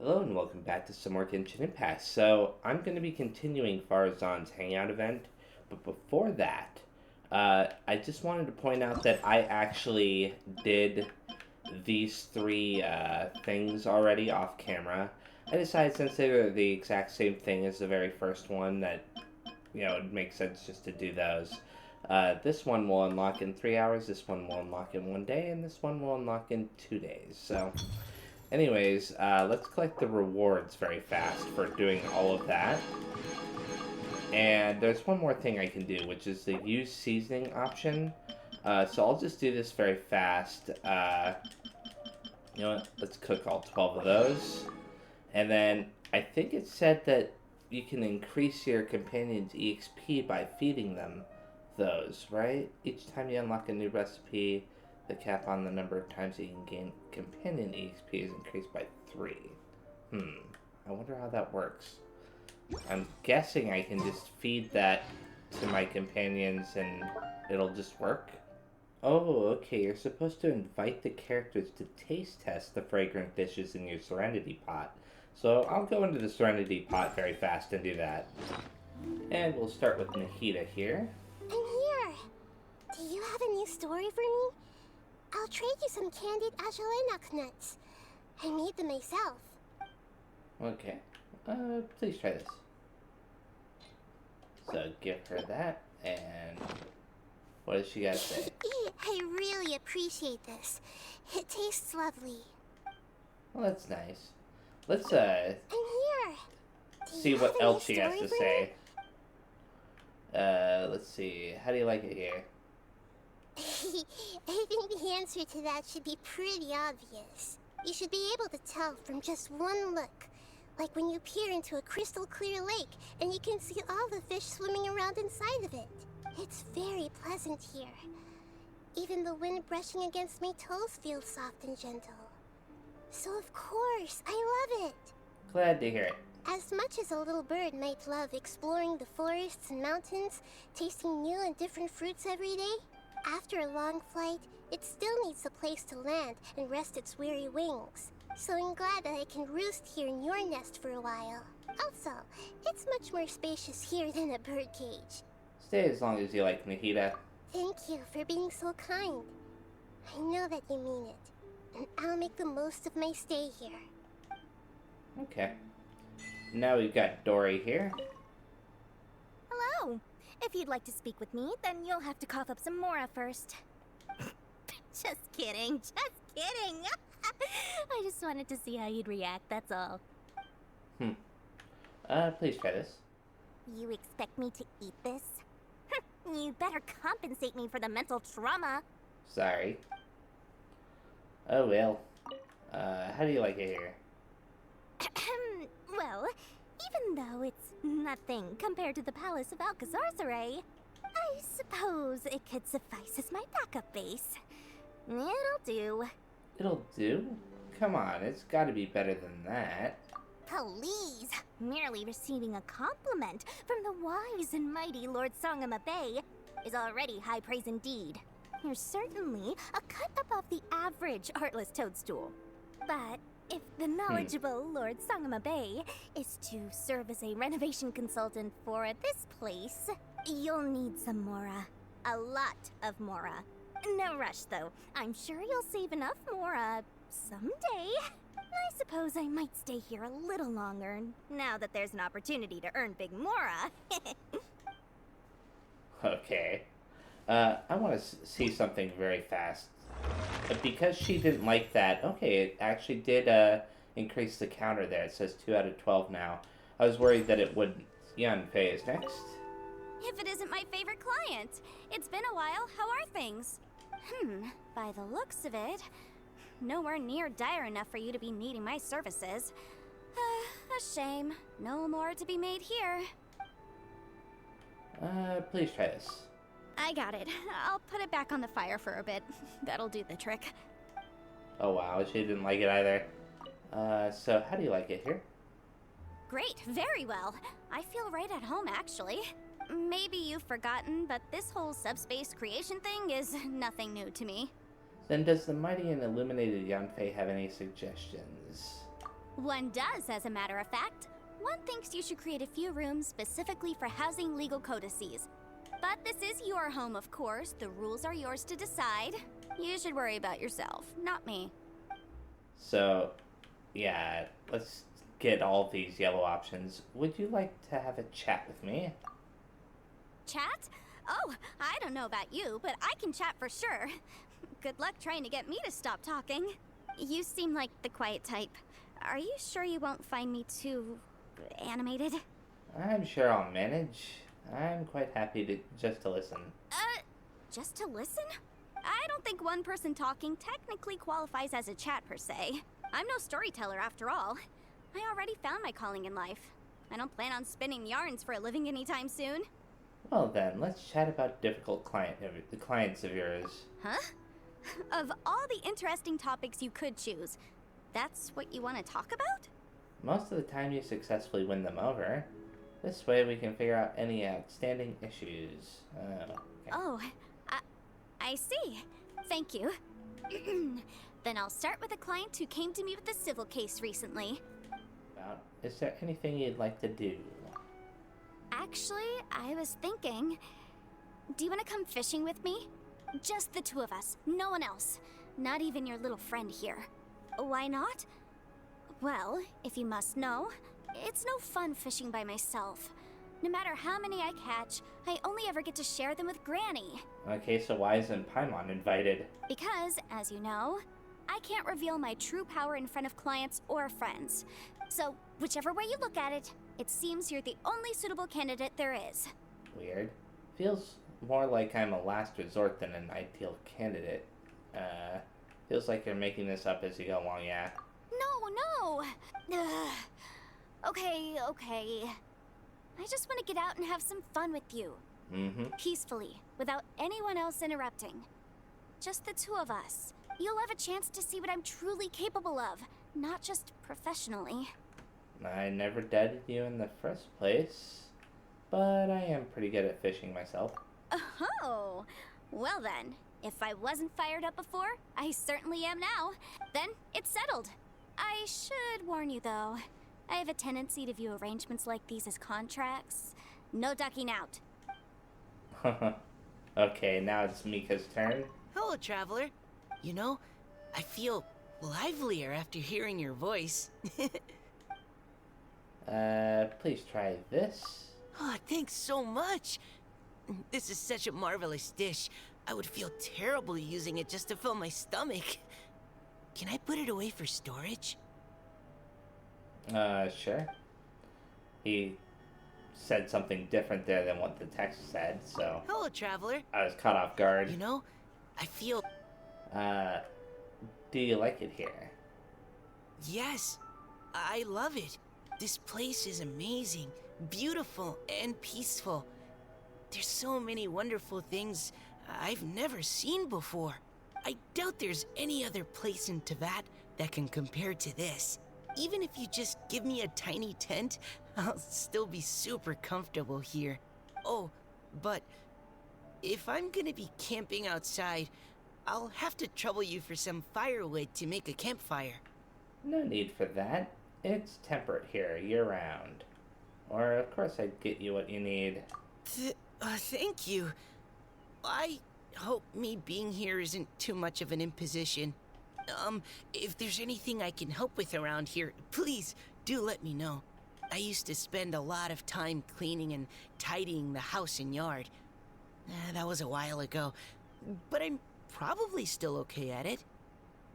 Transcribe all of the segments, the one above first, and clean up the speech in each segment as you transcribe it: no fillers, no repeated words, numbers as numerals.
Hello and welcome back to some more Genshin Impact. So I'm going to be continuing Faruzan's hangout event, but before that, I just wanted to point out that I actually did these three things already off camera. I decided since they were the exact same thing as the very first one that, it makes sense just to do those. This one will unlock in 3 hours, this one will unlock in 1 day, and this one will unlock in 2 days. So anyways, let's collect the rewards very fast for doing all of that. And there's one more thing I can do, which is the use seasoning option. So I'll just do this very fast. You know what? Let's cook all 12 of those. And then I think it said that you can increase your companion's EXP by feeding them those, right? Each time you unlock a new recipe, the cap on the number of times you can gain companion EXP is increased by 3. I wonder how that works. I'm guessing I can just feed that to my companions and it'll just work. Oh, okay, you're supposed to invite the characters to taste test the fragrant dishes in your Serenity Pot. So I'll go into the Serenity Pot very fast and do that. And we'll start with Nahida here. I'm here! Do you have a new story for me? I'll trade you some candied ajalenok nuts. I made them myself. Okay. Please try this. So give her that, and what does she got to say? I really appreciate this. It tastes lovely. Well, that's nice. Let's, I'm here! see what else she has to say. Let's see. How do you like it here? I think the answer to that should be pretty obvious. You should be able to tell from just one look. Like when you peer into a crystal clear lake and you can see all the fish swimming around inside of it. It's very pleasant here. Even the wind brushing against my toes feels soft and gentle. So of course, I love it. Glad to hear it. As much as a little bird might love exploring the forests and mountains, tasting new and different fruits every day, after a long flight, it still needs a place to land and rest its weary wings. So I'm glad that I can roost here in your nest for a while. Also, it's much more spacious here than a birdcage. Stay as long as you like, Nahida. Thank you for being so kind. I know that you mean it, and I'll make the most of my stay here. Okay. Now we've got Dory here. Hello! If you'd like to speak with me, then you'll have to cough up some Mora first. Just kidding, just kidding! I just wanted to see how you'd react, that's all. Please try this. You expect me to eat this? You better compensate me for the mental trauma. Sorry. Oh well. How do you like it here? Well, even though it's nothing compared to the Palace of Alcazarzaray, I suppose it could suffice as my backup base. It'll do. It'll do? Come on, it's gotta be better than that. Please! Merely receiving a compliment from the wise and mighty Lord Songama Bay is already high praise indeed. You're certainly a cut above the average Heartless Toadstool. But if the knowledgeable Lord Songama Bay is to serve as a renovation consultant for this place, you'll need some Mora. A lot of Mora. No rush, though. I'm sure you'll save enough Mora someday. I suppose I might stay here a little longer, now that there's an opportunity to earn big Mora. Okay. I want to see something very fast. Because she didn't like that, okay, it actually did increase the counter there. It says 2 out of 12 now. I was worried that it would... Yanfei is next. If it isn't my favorite client. It's been a while. How are things? By the looks of it, nowhere near dire enough for you to be needing my services. A shame. No more to be made here. Please try this. I got it. I'll put it back on the fire for a bit. That'll do the trick. Oh wow, she didn't like it either. So how do you like it here? Great, very well. I feel right at home, actually. Maybe you've forgotten, but this whole subspace creation thing is nothing new to me. Then does the mighty and illuminated Yanfei have any suggestions? One does, as a matter of fact. One thinks you should create a few rooms specifically for housing legal codices. But this is your home, of course. The rules are yours to decide. You should worry about yourself, not me. So, yeah, let's get all these yellow options. Would you like to have a chat with me? Chat? Oh, I don't know about you, but I can chat for sure. Good luck trying to get me to stop talking. You seem like the quiet type. Are you sure you won't find me too animated? I'm sure I'll manage. I'm quite happy to listen. Just to listen? I don't think one person talking technically qualifies as a chat per se. I'm no storyteller after all. I already found my calling in life. I don't plan on spinning yarns for a living anytime soon. Well then, let's chat about difficult clients of yours. Huh? Of all the interesting topics you could choose, that's what you want to talk about? Most of the time you successfully win them over. This way we can figure out any outstanding issues. Okay. Oh, I see. Thank you. Then I'll start with a client who came to me with a civil case recently. Is there anything you'd like to do? Actually, I was thinking, do you want to come fishing with me? Just the two of us, no one else. Not even your little friend here. Why not? Well, if you must know, it's no fun fishing by myself. No matter how many I catch, I only ever get to share them with Granny. Okay, so why isn't Paimon invited? Because, as you know, I can't reveal my true power in front of clients or friends. So, whichever way you look at it, it seems you're the only suitable candidate there is. Weird. Feels more like I'm a last resort than an ideal candidate. Feels like you're making this up as you go along, yeah? No. Okay. I just want to get out and have some fun with you. Mm-hmm. Peacefully, without anyone else interrupting. Just the two of us. You'll have a chance to see what I'm truly capable of, not just professionally. I never doubted you in the first place, but I am pretty good at fishing myself. Oh, well then, if I wasn't fired up before, I certainly am now. Then it's settled. I should warn you though, I have a tendency to view arrangements like these as contracts. No ducking out. Okay, now it's Mika's turn. Hello, traveler. You know, I feel livelier after hearing your voice. Please try this. Oh, thanks so much. This is such a marvelous dish. I would feel terrible using it just to fill my stomach. Can I put it away for storage? Sure. He said something different there than what the text said, so... Hello, traveler. I was caught off guard. You know, I feel... do you like it here? Yes, I love it. This place is amazing, beautiful, and peaceful. There's so many wonderful things I've never seen before. I doubt there's any other place in Teyvat that can compare to this. Even if you just give me a tiny tent, I'll still be super comfortable here. Oh, but if I'm gonna be camping outside, I'll have to trouble you for some firewood to make a campfire. No need for that. It's temperate here, year-round. Or, of course, I'd get you what you need. Thank you. I hope me being here isn't too much of an imposition. If there's anything I can help with around here, please do let me know. I used to spend a lot of time cleaning and tidying the house and yard. That was a while ago, but I'm probably still okay at it.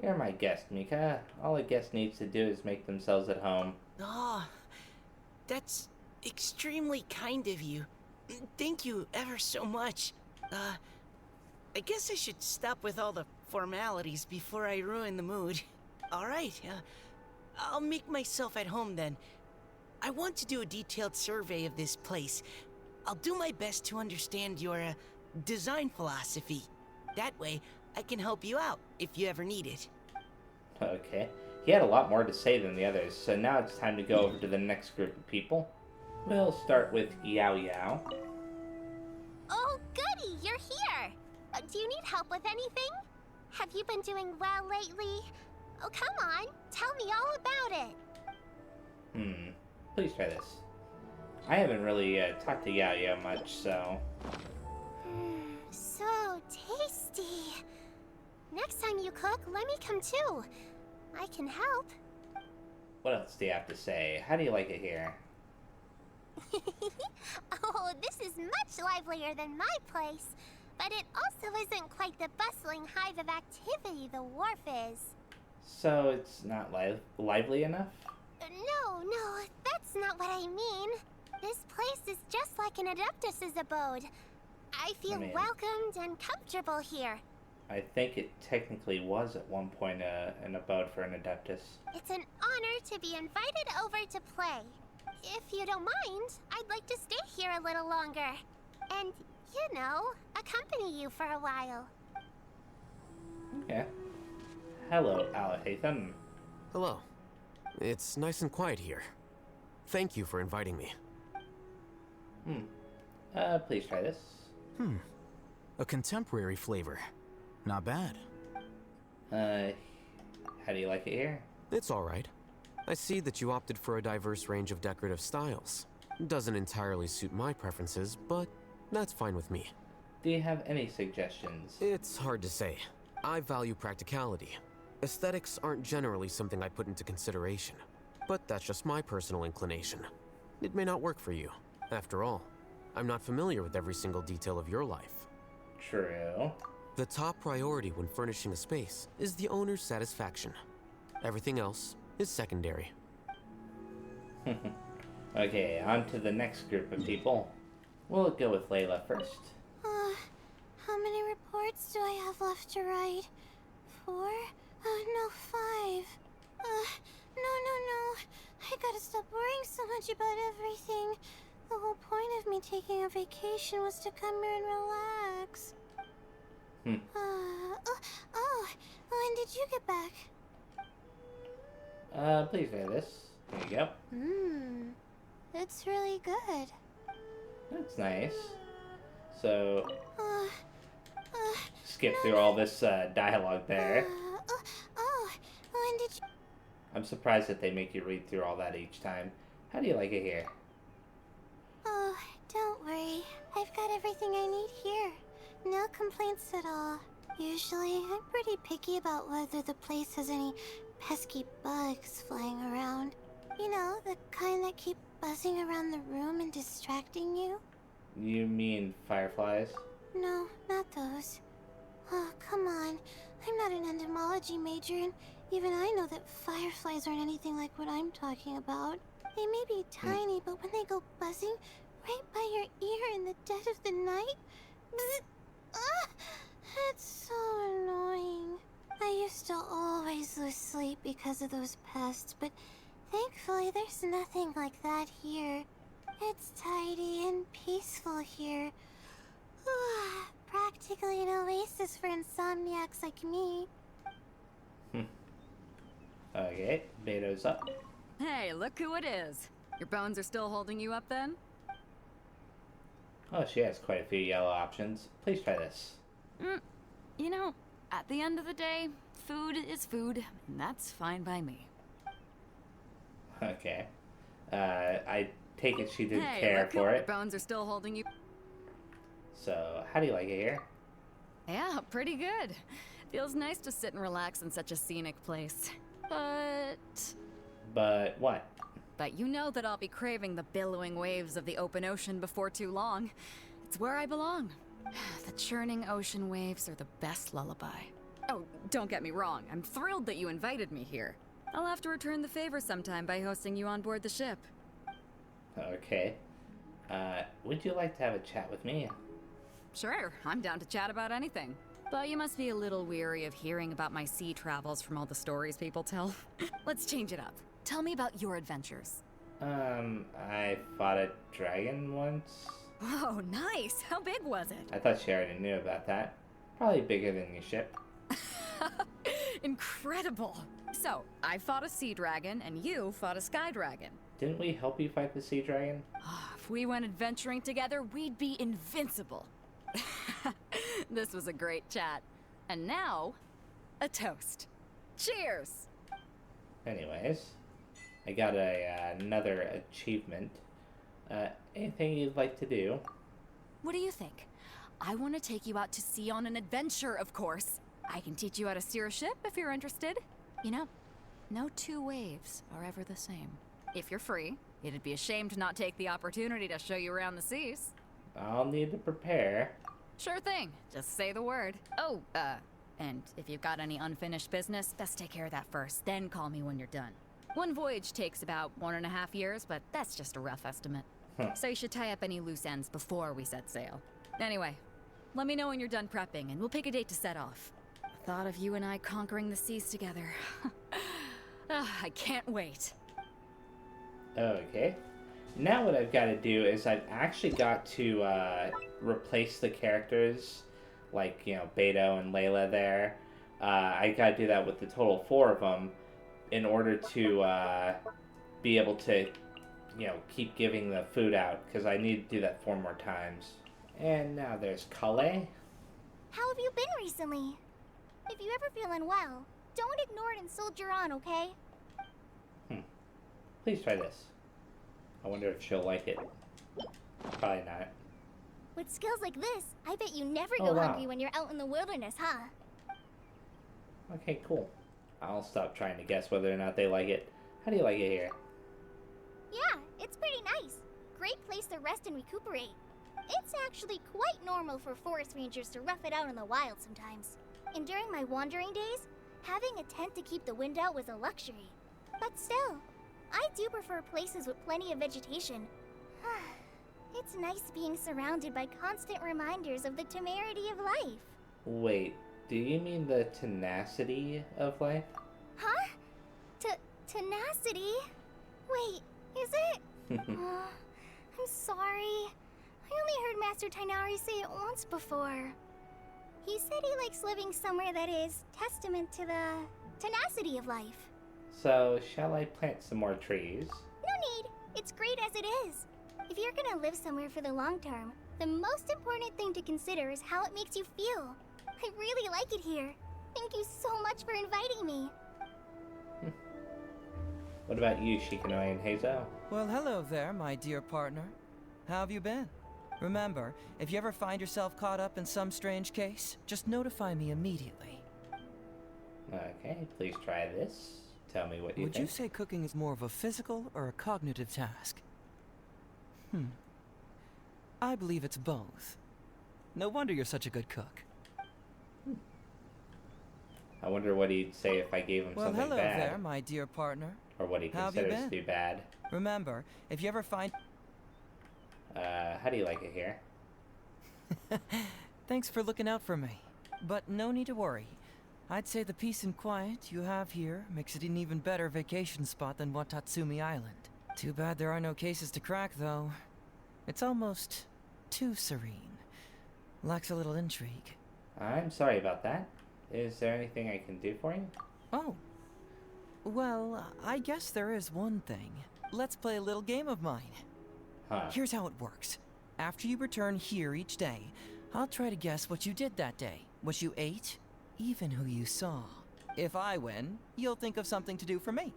You're my guest, Mika. All a guest needs to do is make themselves at home. Oh, that's extremely kind of you. Thank you ever so much. I guess I should stop with all the formalities before I ruin the mood. All right, I'll make myself at home then. I want to do a detailed survey of this place. I'll do my best to understand your design philosophy. That way, I can help you out if you ever need it. Okay. He had a lot more to say than the others, so now it's time to go over to the next group of people. We'll start with Yao Yao. Oh, goody, you're here! Do you need help with anything? Have you been doing well lately? Oh, come on, tell me all about it. Please try this. I haven't really talked to Yao much, so... So tasty. Next time you cook, let me come too. I can help. What else do you have to say? How do you like it here? Oh, this is much livelier than my place. But it also isn't quite the bustling hive of activity the wharf is. So it's not lively enough? No, that's not what I mean. This place is just like an Adeptus's abode. I feel welcomed and comfortable here. I think it technically was at one point an abode for an Adeptus. It's an honor to be invited over to play. If you don't mind, I'd like to stay here a little longer. And, you know, accompany you for a while. Okay. Hello, Alahatham. Hello. It's nice and quiet here. Thank you for inviting me. Please try this. A contemporary flavor. Not bad. How do you like it here? It's alright. I see that you opted for a diverse range of decorative styles. Doesn't entirely suit my preferences, but that's fine with me. Do you have any suggestions? It's hard to say. I value practicality. Aesthetics aren't generally something I put into consideration, but that's just my personal inclination. It may not work for you. After all, I'm not familiar with every single detail of your life. True. The top priority when furnishing a space is the owner's satisfaction. Everything else is secondary. Okay, on to the next group of people. We'll go with Layla first. How many reports do I have left to write? 4? No, 5. No. I gotta stop worrying so much about everything. The whole point of me taking a vacation was to come here and relax. When did you get back? Please try this. There you go. It's really good. That's nice. So, skip through all this dialogue there. When did you... I'm surprised that they make you read through all that each time. How do you like it here? Oh, don't worry. I've got everything I need here. No complaints at all. Usually, I'm pretty picky about whether the place has any pesky bugs flying around. You know, the kind that keep buzzing around the room and distracting you? You mean fireflies? No, not those. Oh, come on. I'm not an entomology major, and even I know that fireflies aren't anything like what I'm talking about. They may be tiny, but when they go buzzing right by your ear in the dead of the night... it's so annoying. I used to always lose sleep because of those pests, but thankfully there's nothing like that here. It's tidy and peaceful here. Practically an oasis for insomniacs like me. Okay, Beto's up. Hey, look who it is. Your bones are still holding you up then? Oh, she has quite a few yellow options. Please try this. You know, at the end of the day, food is food, and that's fine by me. Okay. I take it she didn't Hey, care look for who- it. Your bones are still holding you. So, how do you like it here? Yeah, pretty good. Feels nice to sit and relax in such a scenic place. But what? But you know that I'll be craving the billowing waves of the open ocean before too long. It's where I belong. The churning ocean waves are the best lullaby. Oh, don't get me wrong. I'm thrilled that you invited me here. I'll have to return the favor sometime by hosting you on board the ship. Okay. Would you like to have a chat with me? Sure, I'm down to chat about anything. But you must be a little weary of hearing about my sea travels from all the stories people tell. Let's change it up. Tell me about your adventures. I fought a dragon once. Whoa, nice! How big was it? I thought she already knew about that. Probably bigger than your ship. Incredible! So, I fought a sea dragon, and you fought a sky dragon. Didn't we help you fight the sea dragon? If we went adventuring together, we'd be invincible. This was a great chat. And now, a toast. Cheers! Anyways. I got another achievement. Anything you'd like to do? What do you think? I want to take you out to sea on an adventure, of course. I can teach you how to steer a ship if you're interested. You know, no two waves are ever the same. If you're free, it'd be a shame to not take the opportunity to show you around the seas. I'll need to prepare. Sure thing. Just say the word. Oh, and if you've got any unfinished business, best take care of that first, then call me when you're done. One voyage takes about 1.5 years, but that's just a rough estimate. So you should tie up any loose ends before we set sail. Anyway, let me know when you're done prepping, and we'll pick a date to set off. The thought of you and I conquering the seas together. I can't wait. Okay. Now what I've got to do is I've actually got to replace the characters, like, you know, Beto and Layla there. I got to do that with the total 4 of them in order to be able to, you know, keep giving the food out, because I need to do that 4 more times. And now there's Kale. How have you been recently? If you ever feel unwell, don't ignore it and soldier on, okay? Please try this. I wonder if she'll like it. Probably not. With skills like this, I bet you never Oh, go wow. hungry when you're out in the wilderness, huh? Okay, cool. I'll stop trying to guess whether or not they like it. How do you like it here? Yeah, it's pretty nice. Great place to rest and recuperate. It's actually quite normal for forest rangers to rough it out in the wild sometimes. And during my wandering days, having a tent to keep the wind out was a luxury. But still, I do prefer places with plenty of vegetation. It's nice being surrounded by constant reminders of the temerity of life. Wait, do you mean the tenacity of life? Huh? Tenacity? Wait, is it? I'm sorry. I only heard Master Tainari say it once before. He said he likes living somewhere that is testament to the tenacity of life. So, shall I plant some more trees? No need. It's great as it is. If you're gonna live somewhere for the long term, the most important thing to consider is how it makes you feel. I really like it here. Thank you so much for inviting me. What about you, Shikanoi and Heizo? Well, hello there, my dear partner. How have you been? Remember, if you ever find yourself caught up in some strange case, just notify me immediately. Okay, please try this. Tell me what you Would think. you say cooking is more of a physical or a cognitive task? I believe it's both. No wonder you're such a good cook. I wonder what he'd say if I gave him Well, something hello bad. there, my dear partner. Or what he How have you considers to been? be bad. Remember, if you ever find... How do you like it here? Thanks for looking out for me. But no need to worry. I'd say the peace and quiet you have here makes it an even better vacation spot than Watatsumi Island. Too bad there are no cases to crack, though. It's almost too serene. Lacks a little intrigue. I'm sorry about that. Is there anything I can do for you? Oh. Well, I guess there is one thing. Let's play a little game of mine. Huh. Here's how it works. After you return here each day, I'll try to guess what you did that day, what you ate, even who you saw. If I win, you'll think of something to do for me.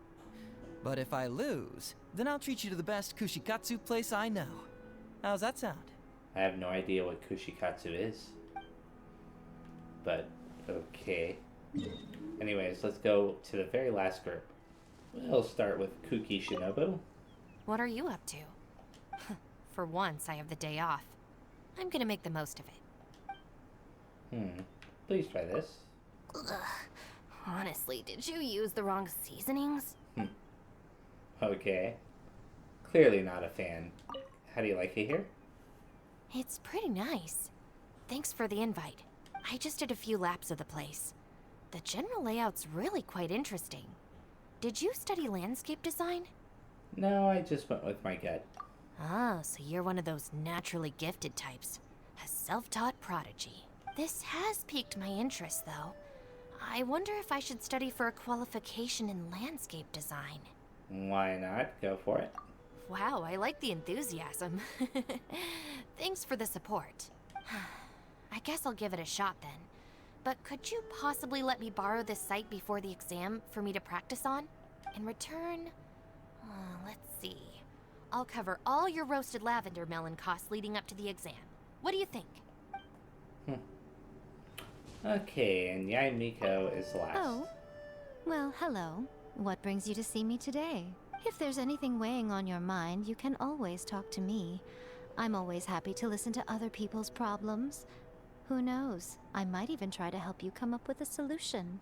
But if I lose, then I'll treat you to the best kushikatsu place I know. How's that sound? I have no idea what kushikatsu is. But, okay. Anyways, let's go to the very last group. We'll start with Kuki Shinobu. What are you up to? For once, I have the day off. I'm gonna make the most of it. Please try this. Ugh. Honestly, did you use the wrong seasonings? Okay. Clearly not a fan. How do you like it here? It's pretty nice. Thanks for the invite. I just did a few laps of the place. The general layout's really quite interesting. Did you study landscape design? No, I just went with my gut. Oh, so you're one of those naturally gifted types. A self-taught prodigy. This has piqued my interest, though. I wonder if I should study for a qualification in landscape design. Why not? Go for it. Wow, I like the enthusiasm. Thanks for the support. I guess I'll give it a shot then. But could you possibly let me borrow this site before the exam for me to practice on? In return, Let's see. I'll cover all your roasted lavender melon costs leading up to the exam. What do you think? Okay, and Yai Miko is last. Oh. Well, hello. What brings you to see me today? If there's anything weighing on your mind, you can always talk to me. I'm always happy to listen to other people's problems. Who knows? I might even try to help you come up with a solution.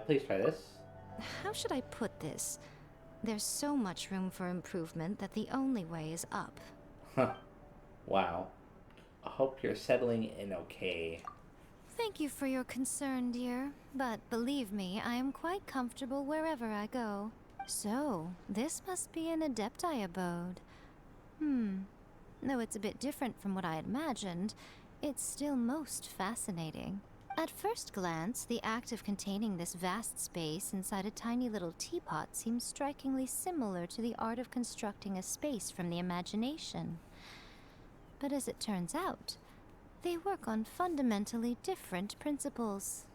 Please try this. How should I put this? There's so much room for improvement that the only way is up. Huh. Wow. I hope you're settling in okay. Thank you for your concern, dear. But believe me, I am quite comfortable wherever I go. So, this must be an Adepti abode. Though it's a bit different from what I had imagined, it's still most fascinating. At first glance, the act of containing this vast space inside a tiny little teapot seems strikingly similar to the art of constructing a space from the imagination. But as it turns out, they work on fundamentally different principles.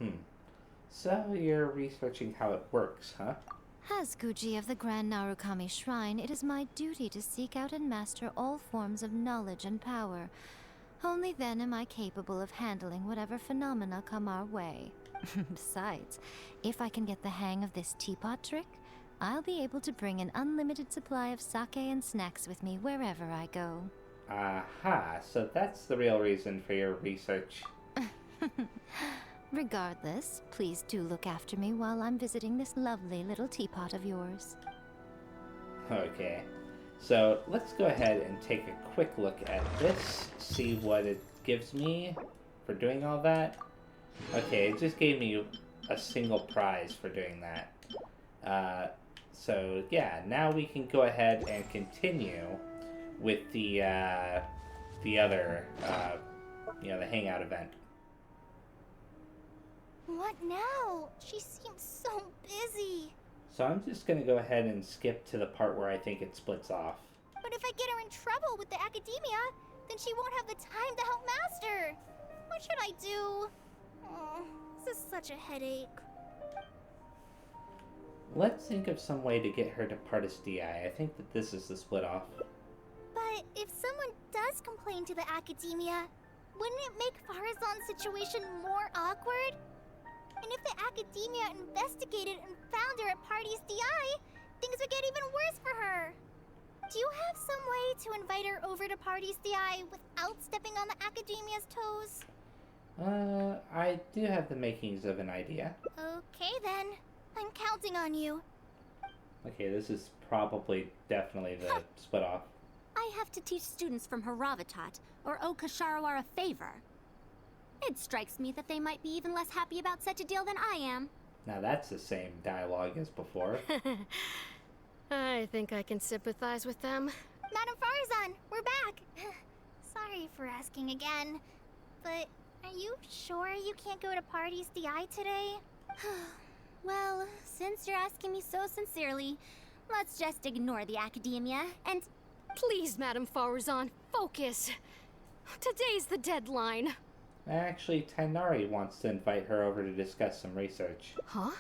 So you're researching how it works, huh? As Guji of the Grand Narukami Shrine, it is my duty to seek out and master all forms of knowledge and power. Only then am I capable of handling whatever phenomena come our way. Besides, if I can get the hang of this teapot trick, I'll be able to bring an unlimited supply of sake and snacks with me wherever I go. Aha, so that's the real reason for your research. Regardless, please do look after me while I'm visiting this lovely little teapot of yours. Okay, so let's go ahead and take a quick look at this, see what it gives me for doing all that. Okay, it just gave me a single prize for doing that. So yeah, now we can go ahead and continue with the other, the hangout event. What now? She seems so busy. So I'm just going to go ahead and skip to the part where I think it splits off. But if I get her in trouble with the academia, then she won't have the time to help Master. What should I do? Oh, this is such a headache. Let's think of some way to get her to Partis DI. I think that this is the split off. But if someone does complain to the academia, wouldn't it make Faruzan's situation more awkward? And if the academia investigated and found her at Partis DI, things would get even worse for her. Do you have some way to invite her over to Partis DI without stepping on the academia's toes? I do have the makings of an idea. Okay then. I'm counting on you. Okay, this is probably definitely the split off. I have to teach students from Haravatat, or owe Kasharawar a favor. It strikes me that they might be even less happy about such a deal than I am. Now that's the same dialogue as before. I think I can sympathize with them. Madam Faruzan, we're back! Sorry for asking again, but are you sure you can't go to Partis DI today? Well, since you're asking me so sincerely, let's just ignore the academia and... Please, Madam Faruzan, focus! Today's the deadline. Actually, Tainari wants to invite her over to discuss some research. Huh?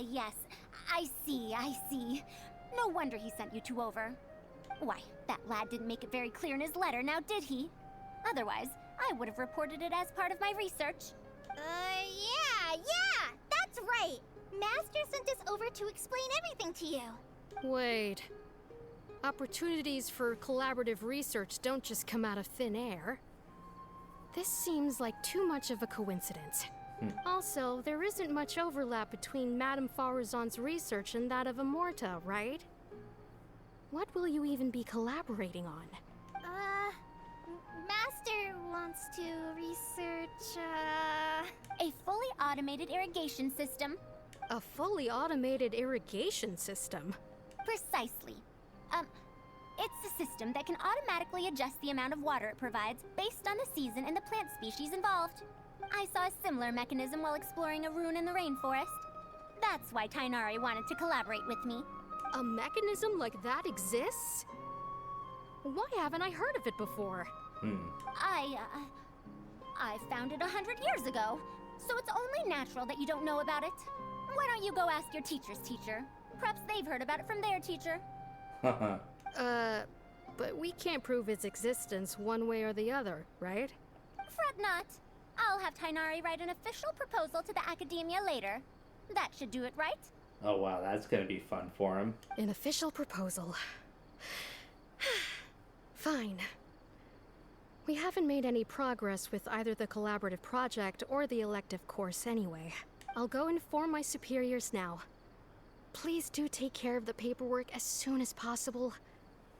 Yes. I see. No wonder he sent you two over. Why, that lad didn't make it very clear in his letter, now did he? Otherwise, I would have reported it as part of my research. Yeah, that's right! Master sent us over to explain everything to you. Wait. Opportunities for collaborative research don't just come out of thin air. This seems like too much of a coincidence. Also, there isn't much overlap between Madame Faruzan's research and that of Amorta, right? What will you even be collaborating on? Master wants to research, a fully automated irrigation system. A fully automated irrigation system? Precisely. It's a system that can automatically adjust the amount of water it provides based on the season and the plant species involved. I saw a similar mechanism while exploring a rune in the rainforest. That's why Tainari wanted to collaborate with me. A mechanism like that exists? Why haven't I heard of it before? I found it 100 years ago, so it's only natural that you don't know about it. Why don't you go ask your teacher's teacher? Perhaps they've heard about it from their teacher. But we can't prove its existence one way or the other, right? Fret not. I'll have Tainari write an official proposal to the Academia later. That should do it, right? Oh wow, that's gonna be fun for him. An official proposal. Fine. We haven't made any progress with either the collaborative project or the elective course anyway. I'll go inform my superiors now. Please do take care of the paperwork as soon as possible.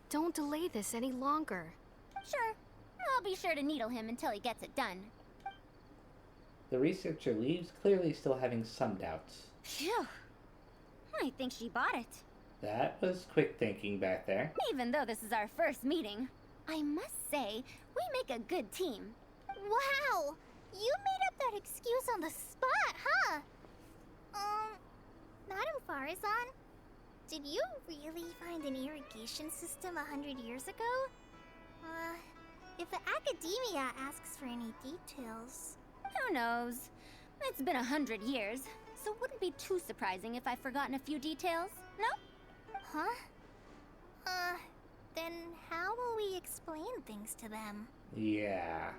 Don't delay this any longer. Sure. I'll be sure to needle him until he gets it done. The researcher leaves, clearly still having some doubts. Phew. I think she bought it. That was quick thinking back there. Even though this is our first meeting, I must say, we make a good team. Wow! You made up that excuse on the spot, huh? Madam Faruzan, did you really find an irrigation system 100 years ago? If the Academia asks for any details... Who knows? It's been 100 years, so it wouldn't be too surprising if I've forgotten a few details, no? Huh? Then how will we explain things to them? Yeah.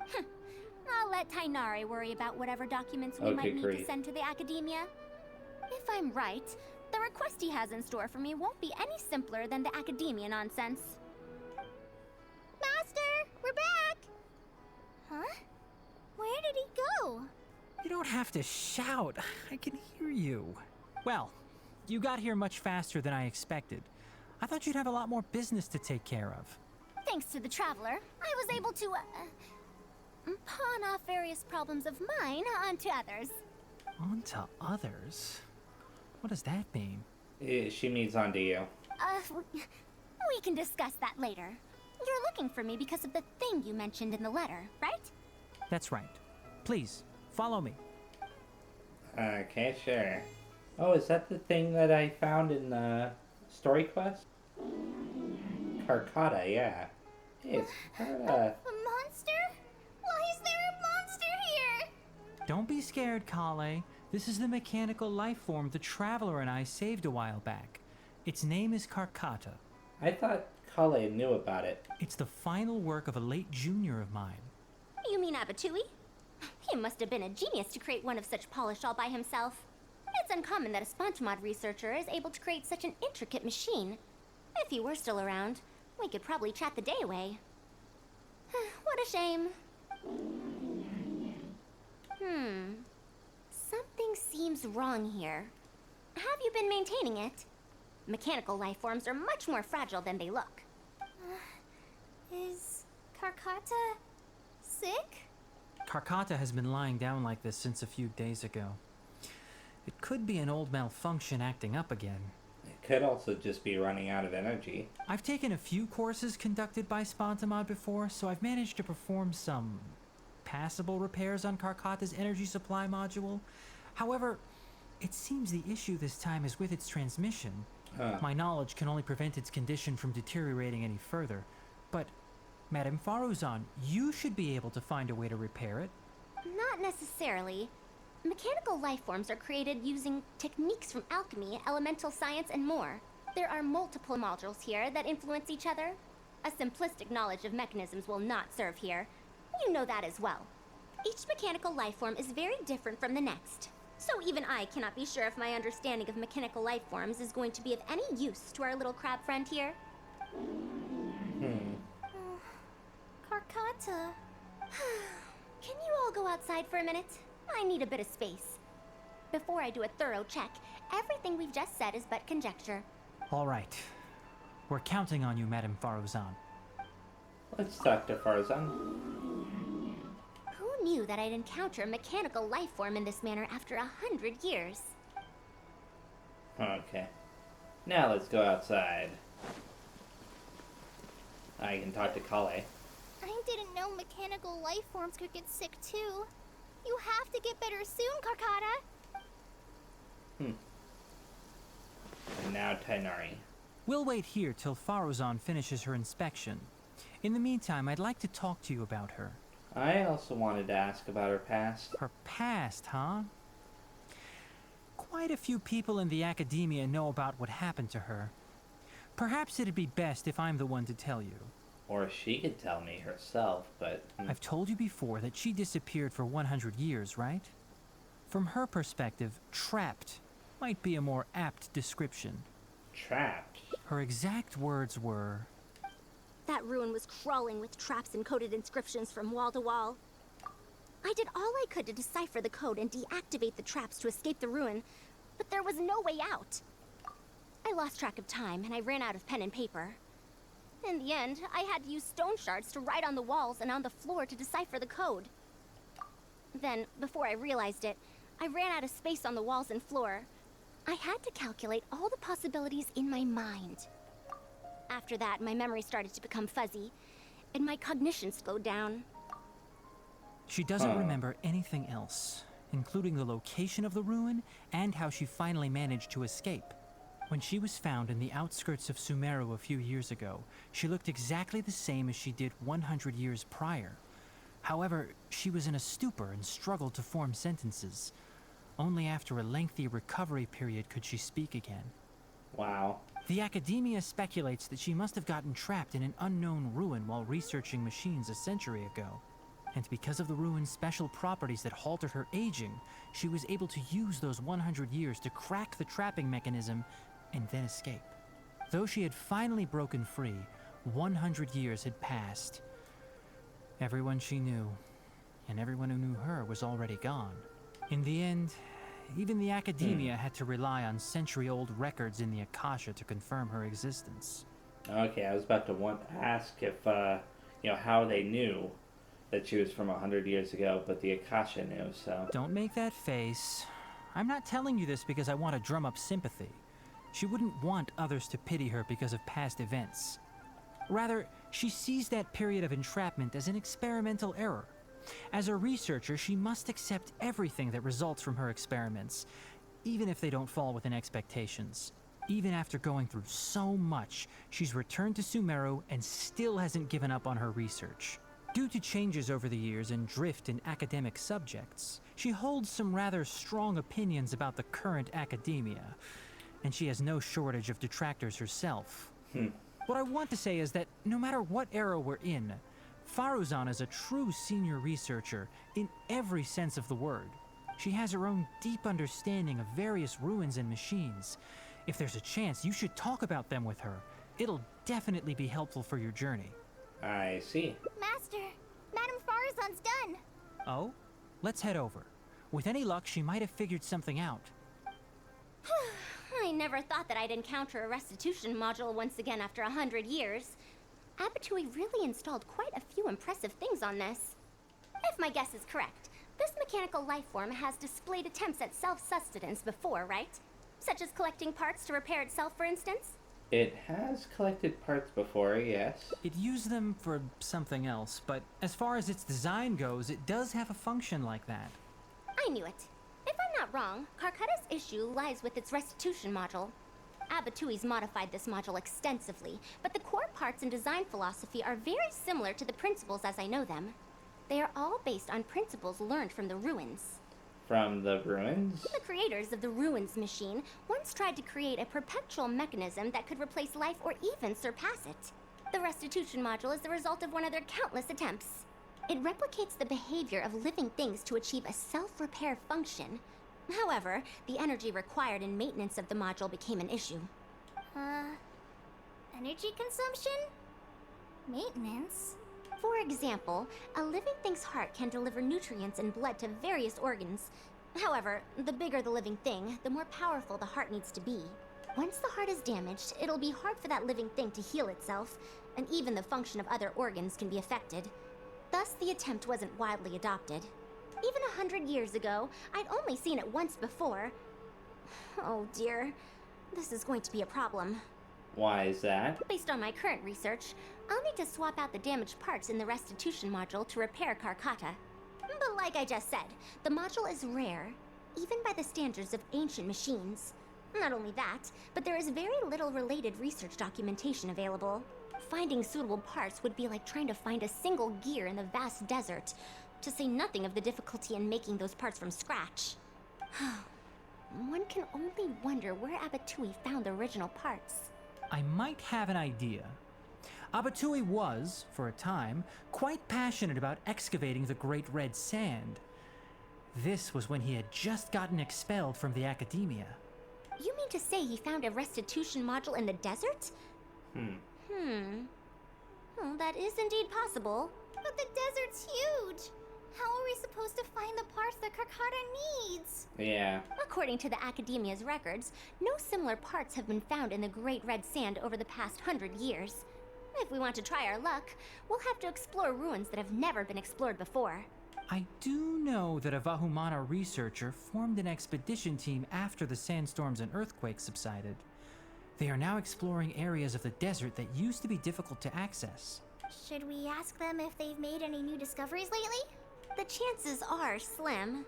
I'll let Tainari worry about whatever documents we might need to send to the Academia. If I'm right, the request he has in store for me won't be any simpler than the Academia nonsense. Master, we're back! Huh? Where did he go? You don't have to shout. I can hear you. Well, you got here much faster than I expected. I thought you'd have a lot more business to take care of. Thanks to the Traveler, I was able to, pawn off various problems of mine onto others. Onto others? What does that mean? She means onto you. We can discuss that later. You're looking for me because of the thing you mentioned in the letter, right? That's right. Please, follow me. Okay, sure. Oh, is that the thing that I found in the story quest? Carcotta, yeah. Hey, it's Carcotta. A monster? Why is there a monster here? Don't be scared, Kale. This is the mechanical life form the Traveler and I saved a while back. Its name is Carcotta. I thought Kale knew about it. It's the final work of a late junior of mine. You mean Abatui? He must have been a genius to create one of such polish all by himself. It's uncommon that a Spontamod researcher is able to create such an intricate machine. If he were still around, we could probably chat the day away. What a shame. Something seems wrong here. Have you been maintaining it? Mechanical life forms are much more fragile than they look. Is Carcotta sick? Carcotta has been lying down like this since a few days ago. It could be an old malfunction acting up again. It could also just be running out of energy. I've taken a few courses conducted by Spontamod before, so I've managed to perform some passable repairs on Carcotta's energy supply module. However, it seems the issue this time is with its transmission. My knowledge can only prevent its condition from deteriorating any further. But, Madame Faruzan, you should be able to find a way to repair it. Not necessarily. Mechanical life forms are created using techniques from alchemy, elemental science, and more. There are multiple modules here that influence each other. A simplistic knowledge of mechanisms will not serve here. You know that as well. Each mechanical life form is very different from the next. So even I cannot be sure if my understanding of mechanical life forms is going to be of any use to our little crab friend here. Carcotta. Can you all go outside for a minute? I need a bit of space. Before I do a thorough check, everything we've just said is but conjecture. All right. We're counting on you, Madame Faruzan. Let's talk to Faruzan. Who knew that I'd encounter a mechanical life form in this manner after 100 years? Okay. Now let's go outside. I can talk to Kale. I didn't know mechanical life forms could get sick too. You have to get better soon, Carcotta. And now Tainari. We'll wait here till Faruzan finishes her inspection. In the meantime, I'd like to talk to you about her. I also wanted to ask about her past. Her past, huh? Quite a few people in the academia know about what happened to her. Perhaps it'd be best if I'm the one to tell you. Or she could tell me herself, but... I've told you before that she disappeared for 100 years, right? From her perspective, trapped might be a more apt description. Trapped? Her exact words were... That ruin was crawling with traps and coded inscriptions from wall to wall. I did all I could to decipher the code and deactivate the traps to escape the ruin, but there was no way out. I lost track of time and I ran out of pen and paper. In the end, I had to use stone shards to write on the walls and on the floor to decipher the code. Then, before I realized it, I ran out of space on the walls and floor. I had to calculate all the possibilities in my mind. After that, my memory started to become fuzzy, and my cognition slowed down. She doesn't remember anything else, including the location of the ruin and how she finally managed to escape. When she was found in the outskirts of Sumeru a few years ago, she looked exactly the same as she did 100 years prior. However, she was in a stupor and struggled to form sentences. Only after a lengthy recovery period could she speak again. Wow. The academia speculates that she must have gotten trapped in an unknown ruin while researching machines a century ago. And because of the ruin's special properties that halted her aging, she was able to use those 100 years to crack the trapping mechanism and then escape. Though she had finally broken free, 100 years had passed. Everyone she knew, and everyone who knew her, was already gone. In the end, even the academia had to rely on century-old records in the Akasha to confirm her existence. Okay, I was about to ask if, how they knew that she was from 100 years ago, but the Akasha knew, so... Don't make that face. I'm not telling you this because I want to drum up sympathy. She wouldn't want others to pity her because of past events. Rather, she sees that period of entrapment as an experimental error. As a researcher, she must accept everything that results from her experiments, even if they don't fall within expectations. Even after going through so much, she's returned to Sumeru and still hasn't given up on her research. Due to changes over the years and drift in academic subjects, she holds some rather strong opinions about the current academia, and she has no shortage of detractors herself. What I want to say is that no matter what era we're in, Faruzan is a true senior researcher in every sense of the word. She has her own deep understanding of various ruins and machines. If there's a chance, you should talk about them with her. It'll definitely be helpful for your journey. I see. Master, Madame Faruzan's done. Oh? Let's head over. With any luck, she might have figured something out. I never thought that I'd encounter a restitution module once again after 100 years. Abatui really installed quite a few impressive things on this. If my guess is correct, this mechanical life form has displayed attempts at self-sustenance before, right? Such as collecting parts to repair itself, for instance? It has collected parts before, yes. It used them for something else, but as far as its design goes, it does have a function like that. I knew it. If I'm not wrong, Karkata's issue lies with its restitution module. Abatui's modified this module extensively, but the core parts and design philosophy are very similar to the principles as I know them. They are all based on principles learned from the ruins. From the ruins? The creators of the ruins machine once tried to create a perpetual mechanism that could replace life or even surpass it. The restitution module is the result of one of their countless attempts. It replicates the behavior of living things to achieve a self-repair function. However, the energy required in maintenance of the module became an issue. Energy consumption? Maintenance? For example, a living thing's heart can deliver nutrients and blood to various organs. However, the bigger the living thing, the more powerful the heart needs to be. Once the heart is damaged, it'll be hard for that living thing to heal itself, and even the function of other organs can be affected. Thus, the attempt wasn't widely adopted. Even 100 years ago, I'd only seen it once before. Oh dear, this is going to be a problem. Why is that? Based on my current research, I'll need to swap out the damaged parts in the restitution module to repair Karkata. But like I just said, the module is rare, even by the standards of ancient machines. Not only that, but there is very little related research documentation available. Finding suitable parts would be like trying to find a single gear in the vast desert, to say nothing of the difficulty in making those parts from scratch. One can only wonder where Abatui found the original parts. I might have an idea. Abatui was, for a time, quite passionate about excavating the Great Red Sand. This was when he had just gotten expelled from the academia. You mean to say he found a restitution module in the desert? Oh, that is indeed possible. But the desert's huge. How are we supposed to find the parts that Karkata needs? Yeah. According to the Academia's records, no similar parts have been found in the Great Red Sand over the past 100 years. If we want to try our luck, we'll have to explore ruins that have never been explored before. I do know that a Vahumana researcher formed an expedition team after the sandstorms and earthquakes subsided. They are now exploring areas of the desert that used to be difficult to access. Should we ask them if they've made any new discoveries lately? The chances are slim,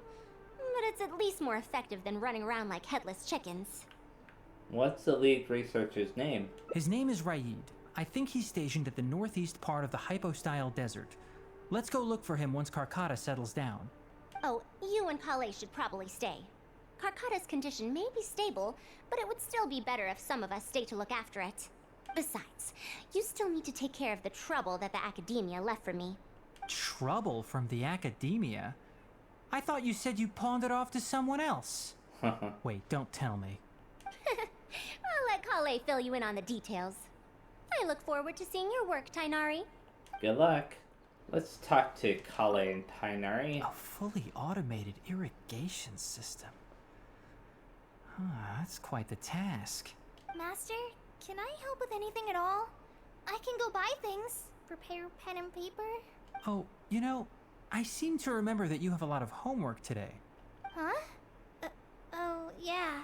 but it's at least more effective than running around like headless chickens. What's the lead researcher's name? His name is Raid. I think he's stationed at the northeast part of the Hypostyle Desert. Let's go look for him once Karkata settles down. Oh, you and Kale should probably stay. Karkata's condition may be stable, but it would still be better if some of us stay to look after it. Besides, you still need to take care of the trouble that the Academia left for me. Trouble from the Academia? I thought you said you pawned it off to someone else. Wait, don't tell me. I'll let Kale fill you in on the details. I look forward to seeing your work, Tainari. Good luck. Let's talk to Kale and Tainari. A fully automated irrigation system. That's quite the task. Master, can I help with anything at all? I can go buy things, prepare pen and paper. Oh, you know, I seem to remember that you have a lot of homework today. Huh? Oh, yeah.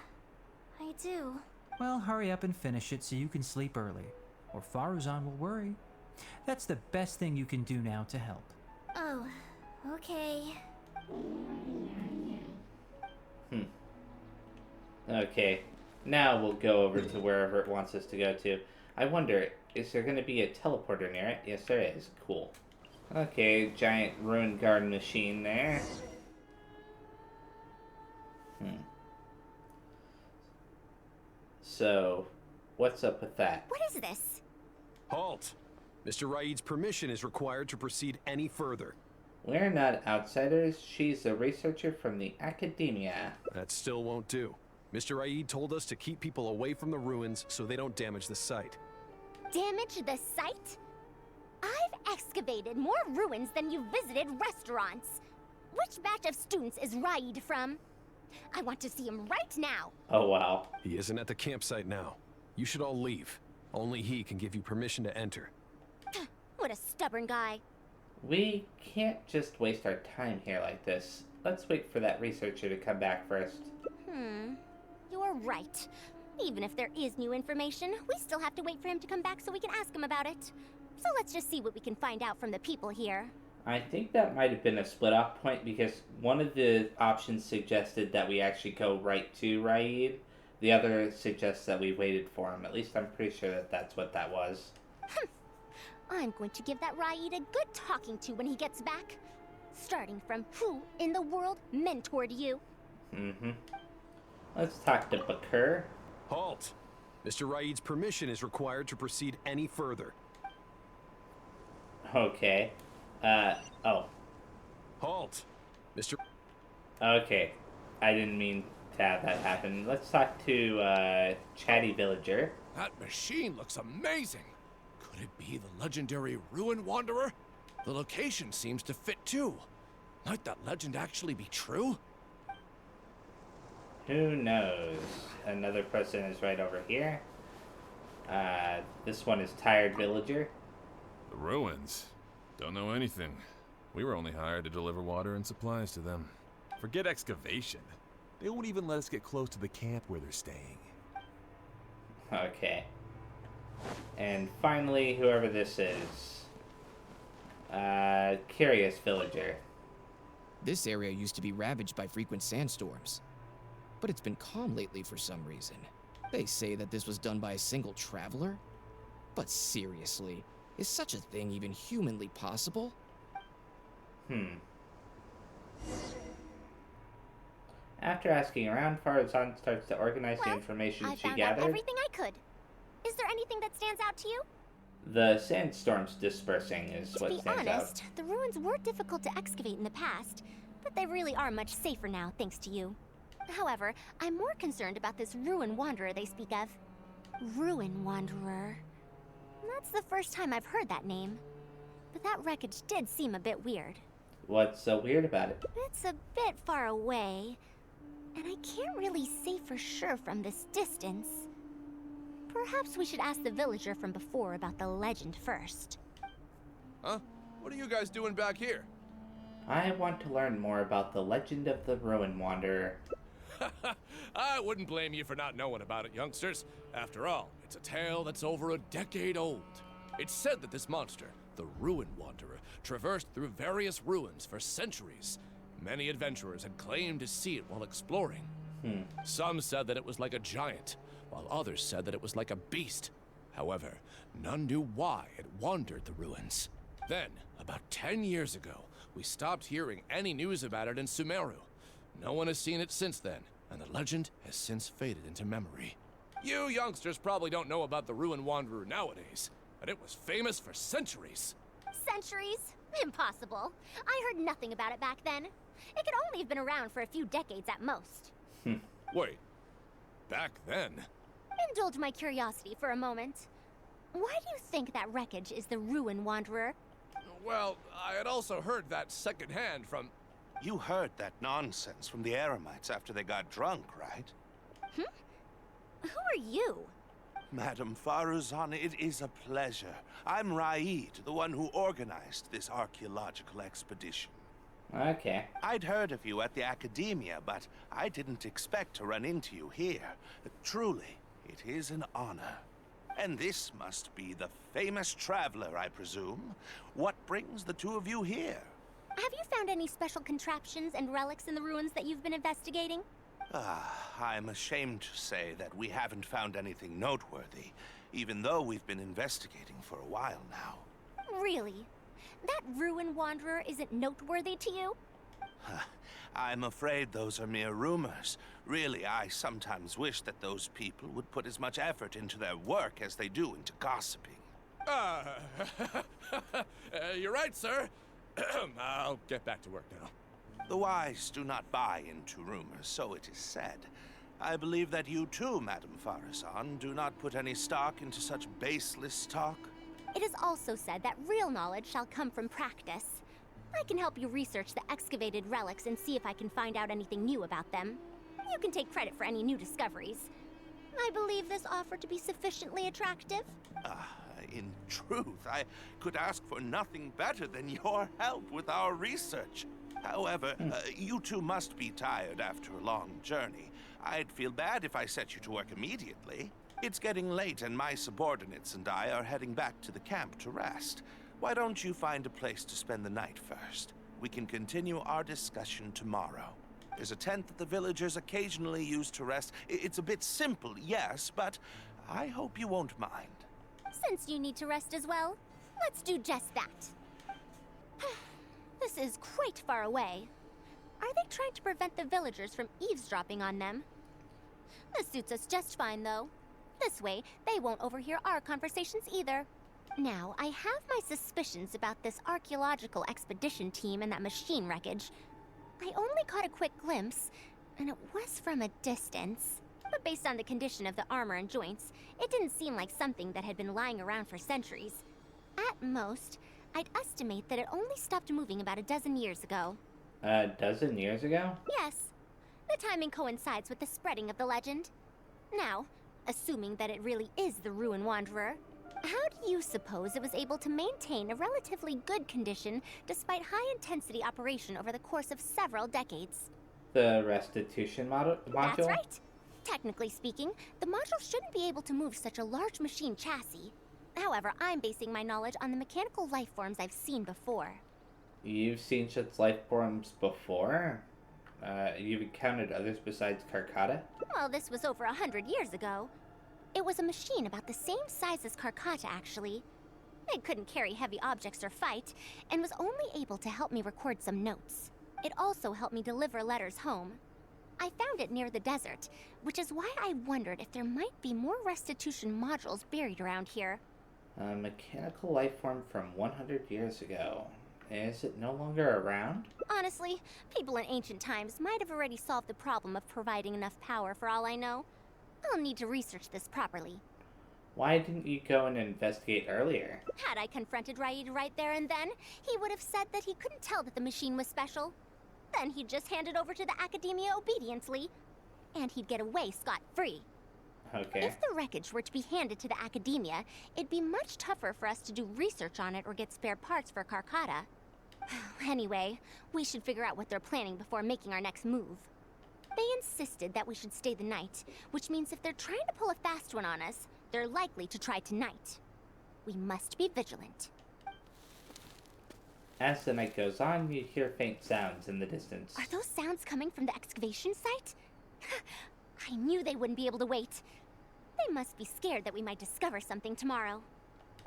I do. Well, hurry up and finish it so you can sleep early, or Faruzan will worry. That's the best thing you can do now to help. Oh, okay. Okay, now we'll go over to wherever it wants us to go to. I wonder, is there going to be a teleporter near it? Yes, there is. Cool. Okay, giant ruined garden machine there. So, what's up with that? What is this? Halt! Mr. Raid's permission is required to proceed any further. We're not outsiders. She's a researcher from the Academia. That still won't do. Mr. Raid told us to keep people away from the ruins so they don't damage the site. Damage the site? I've excavated more ruins than you've visited restaurants. Which batch of students is Raid from? I want to see him right now. Oh, wow. He isn't at the campsite now. You should all leave. Only he can give you permission to enter. What a stubborn guy. We can't just waste our time here like this. Let's wait for that researcher to come back first. You're right. Even if there is new information, we still have to wait for him to come back so we can ask him about it. So let's just see what we can find out from the people here. I think that might have been a split-off point because one of the options suggested that we actually go right to Raid. The other suggests that we waited for him. At least I'm pretty sure that that's what that was. I'm going to give that Raid a good talking to when he gets back. Starting from who in the world mentored you? Let's talk to Bakur. Halt! Mr. Raid's permission is required to proceed any further. Okay. Oh. Halt! Mr. Okay. I didn't mean to have that happen. Let's talk to, Chatty Villager. That machine looks amazing. Could it be the legendary Ruin Wanderer? The location seems to fit too. Might that legend actually be true? Who knows? Another person is right over here. This one is Tired Villager. The ruins? Don't know anything. We were only hired to deliver water and supplies to them. Forget excavation. They won't even let us get close to the camp where they're staying. Okay. And finally, whoever this is. Curious Villager. This area used to be ravaged by frequent sandstorms, but it's been calm lately for some reason. They say that this was done by a single traveler? But seriously, is such a thing even humanly possible? After asking around, Faruzan starts to organize the information I she found out gathered. everything I could. Is there anything that stands out to you? The sandstorms dispersing is what To be stands honest, out. the ruins were difficult to excavate in the past, but they really are much safer now, thanks to you. However, I'm more concerned about this Ruin Wanderer they speak of. Ruin Wanderer. That's the first time I've heard that name. But that wreckage did seem a bit weird. What's so weird about it? It's a bit far away, and I can't really say for sure from this distance. Perhaps we should ask the villager from before about the legend first. Huh? What are you guys doing back here? I want to learn more about the legend of the Ruin Wanderer. I wouldn't blame you for not knowing about it, youngsters. After all, it's a tale that's over a decade old. It's said that this monster, the Ruin Wanderer, traversed through various ruins for centuries. Many adventurers had claimed to see it while exploring. Some said that it was like a giant, while others said that it was like a beast. However, none knew why it wandered the ruins. Then, about 10 years ago, we stopped hearing any news about it in Sumeru. No one has seen it since then, and the legend has since faded into memory. You youngsters probably don't know about the Ruin Wanderer nowadays, but it was famous for centuries. Centuries? Impossible. I heard nothing about it back then. It could only have been around for a few decades at most. Wait, back then? Indulge my curiosity for a moment. Why do you think that wreckage is the Ruin Wanderer? Well, I had also heard that secondhand from... You heard that nonsense from the Eremites after they got drunk, right? Who are you? Madam Faruzan, it is a pleasure. I'm Raid, the one who organized this archaeological expedition. Okay. I'd heard of you at the Academia, but I didn't expect to run into you here. Truly, it is an honor. And this must be the famous traveler, I presume. What brings the two of you here? Have you found any special contraptions and relics in the ruins that you've been investigating? I'm ashamed to say that we haven't found anything noteworthy, even though we've been investigating for a while now. Really? That Ruin Wanderer isn't noteworthy to you? I'm afraid those are mere rumors. Really, I sometimes wish that those people would put as much effort into their work as they do into gossiping. You're right, sir. I'll get back to work now. The wise do not buy into rumors, so it is said. I believe that you too, Madam Faruzan, do not put any stock into such baseless talk. It is also said that real knowledge shall come from practice. I can help you research the excavated relics and see if I can find out anything new about them. You can take credit for any new discoveries. I believe this offer to be sufficiently attractive. In truth, I could ask for nothing better than your help with our research. However, you two must be tired after a long journey. I'd feel bad if I set you to work immediately. It's getting late and my subordinates and I are heading back to the camp to rest. Why don't you find a place to spend the night first? We can continue our discussion tomorrow. There's a tent that the villagers occasionally use to rest. It's a bit simple, yes, but I hope you won't mind. Since you need to rest as well, let's do just that. This is quite far away. Are they trying to prevent the villagers from eavesdropping on them? This suits us just fine, though. This way, they won't overhear our conversations either. Now, I have my suspicions about this archaeological expedition team and that machine wreckage. I only caught a quick glimpse, and it was from a distance. But based on the condition of the armor and joints, it didn't seem like something that had been lying around for centuries. At most, I'd estimate that it only stopped moving about a dozen years ago. A dozen years ago? Yes. The timing coincides with the spreading of the legend. Now, assuming that it really is the Ruin Wanderer, how do you suppose it was able to maintain a relatively good condition despite high-intensity operation over the course of several decades? The restitution module? That's right. Technically speaking, the module shouldn't be able to move such a large machine chassis. However, I'm basing my knowledge on the mechanical life forms I've seen before. You've seen such life forms before? You've encountered others besides Karkata? Well, this was over 100 years ago. It was a machine about the same size as Karkata, actually. It couldn't carry heavy objects or fight, and was only able to help me record some notes. It also helped me deliver letters home. I found it near the desert, which is why I wondered if there might be more restitution modules buried around here. A mechanical life form from 100 years ago. Is it no longer around? Honestly, people in ancient times might have already solved the problem of providing enough power for all I know. I'll need to research this properly. Why didn't you go and investigate earlier? Had I confronted Raid right there and then, he would have said that he couldn't tell that the machine was special. Then he'd just hand it over to the Academia obediently, and he'd get away scot-free. Okay. If the wreckage were to be handed to the Academia, it'd be much tougher for us to do research on it or get spare parts for Carcotta. Anyway, we should figure out what they're planning before making our next move. They insisted that we should stay the night, which means if they're trying to pull a fast one on us, they're likely to try tonight. We must be vigilant. As the night goes on, you hear faint sounds in the distance. Are those sounds coming from the excavation site? I knew they wouldn't be able to wait. They must be scared that we might discover something tomorrow.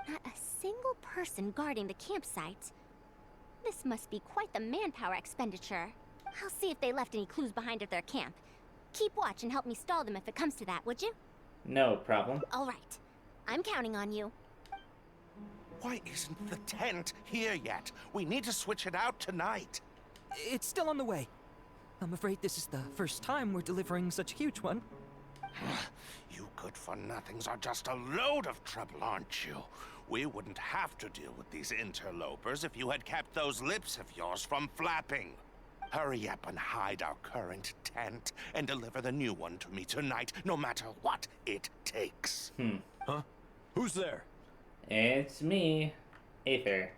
Not a single person guarding the campsite. This must be quite the manpower expenditure. I'll see if they left any clues behind at their camp. Keep watch and help me stall them if it comes to that, would you? No problem. All right. I'm counting on you. Why isn't the tent here yet? We need to switch it out tonight. It's still on the way. I'm afraid this is the first time we're delivering such a huge one. You good-for-nothings are just a load of trouble, aren't you? We wouldn't have to deal with these interlopers if you had kept those lips of yours from flapping. Hurry up and hide our current tent and deliver the new one to me tonight, no matter what it takes. Huh? Who's there? It's me, Aether.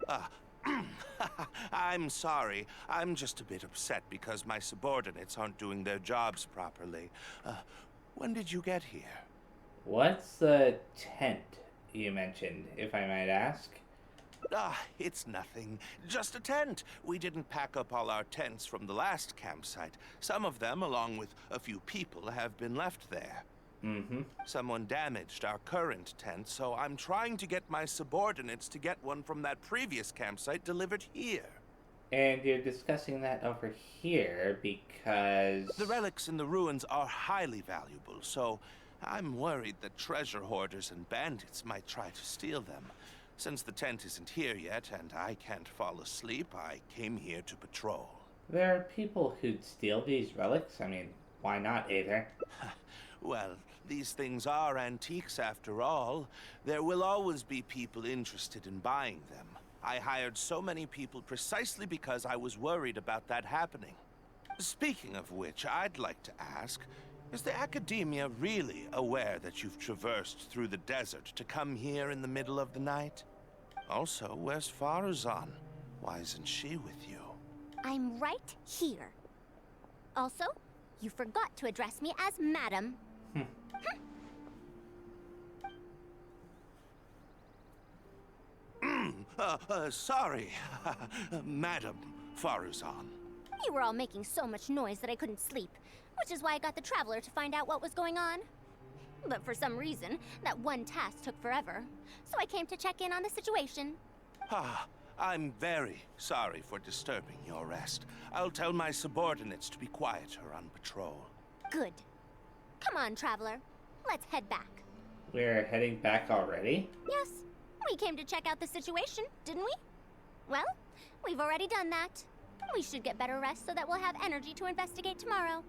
I'm sorry. I'm just a bit upset because my subordinates aren't doing their jobs properly. When did you get here? What's the tent you mentioned, if I might ask? It's nothing. Just a tent. We didn't pack up all our tents from the last campsite. Some of them, along with a few people, have been left there. Someone damaged our current tent, so I'm trying to get my subordinates to get one from that previous campsite delivered here. And you're discussing that over here because... The relics in the ruins are highly valuable, so I'm worried that treasure hoarders and bandits might try to steal them. Since the tent isn't here yet and I can't fall asleep, I came here to patrol. There are people who'd steal these relics? I mean, why not, Aether? Well, these things are antiques after all. There will always be people interested in buying them. I hired so many people precisely because I was worried about that happening. Speaking of which, I'd like to ask, is the Academia really aware that you've traversed through the desert to come here in the middle of the night? Also, where's Faruzan? Why isn't she with you? I'm right here. Also, you forgot to address me as Madam. Sorry, Madam Faruzan. You were all making so much noise that I couldn't sleep, which is why I got the Traveler to find out what was going on. But for some reason, that one task took forever, so I came to check in on the situation. I'm very sorry for disturbing your rest. I'll tell my subordinates to be quieter on patrol. Good. Come on, Traveler. Let's head back. We're heading back already? Yes. We came to check out the situation, didn't we? Well, we've already done that. We should get better rest so that we'll have energy to investigate tomorrow.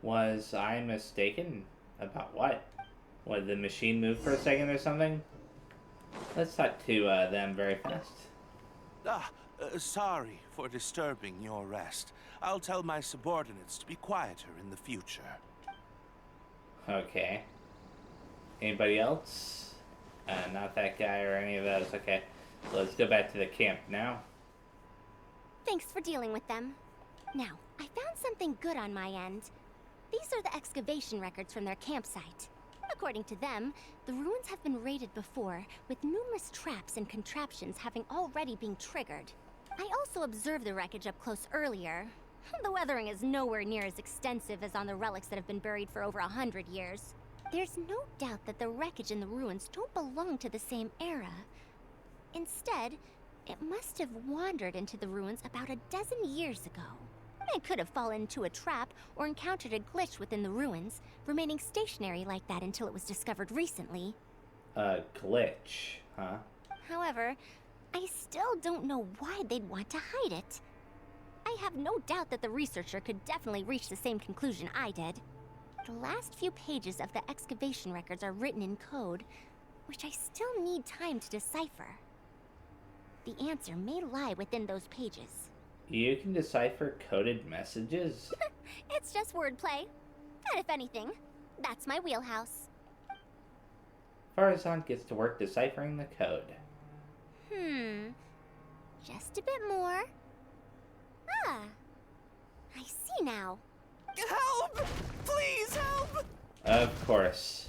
Was I mistaken? About what? What, did the machine move for a second or something? Let's talk to them very fast. Sorry for disturbing your rest. I'll tell my subordinates to be quieter in the future. Okay. Anybody else? Not that guy or any of those. Okay. So let's go back to the camp now. Thanks for dealing with them. Now, I found something good on my end. These are the excavation records from their campsite. According to them, the ruins have been raided before, with numerous traps and contraptions having already been triggered. I also observed the wreckage up close earlier. The weathering is nowhere near as extensive as on the relics that have been buried for over 100 years. There's no doubt that the wreckage and the ruins don't belong to the same era. Instead, It must have wandered into the ruins about a dozen years ago. It could have fallen into a trap or encountered a glitch within the ruins, remaining stationary like that until it was discovered recently. A glitch, huh? However, I still don't know why they'd want to hide it. I have no doubt that the researcher could definitely reach the same conclusion I did. The last few pages of the excavation records are written in code, which I still need time to decipher. The answer may lie within those pages. You can decipher coded messages? It's just wordplay. And if anything, that's my wheelhouse. Faruzan gets to work deciphering the code. Just a bit more. Ah, I see now. Help! Please help! Of course.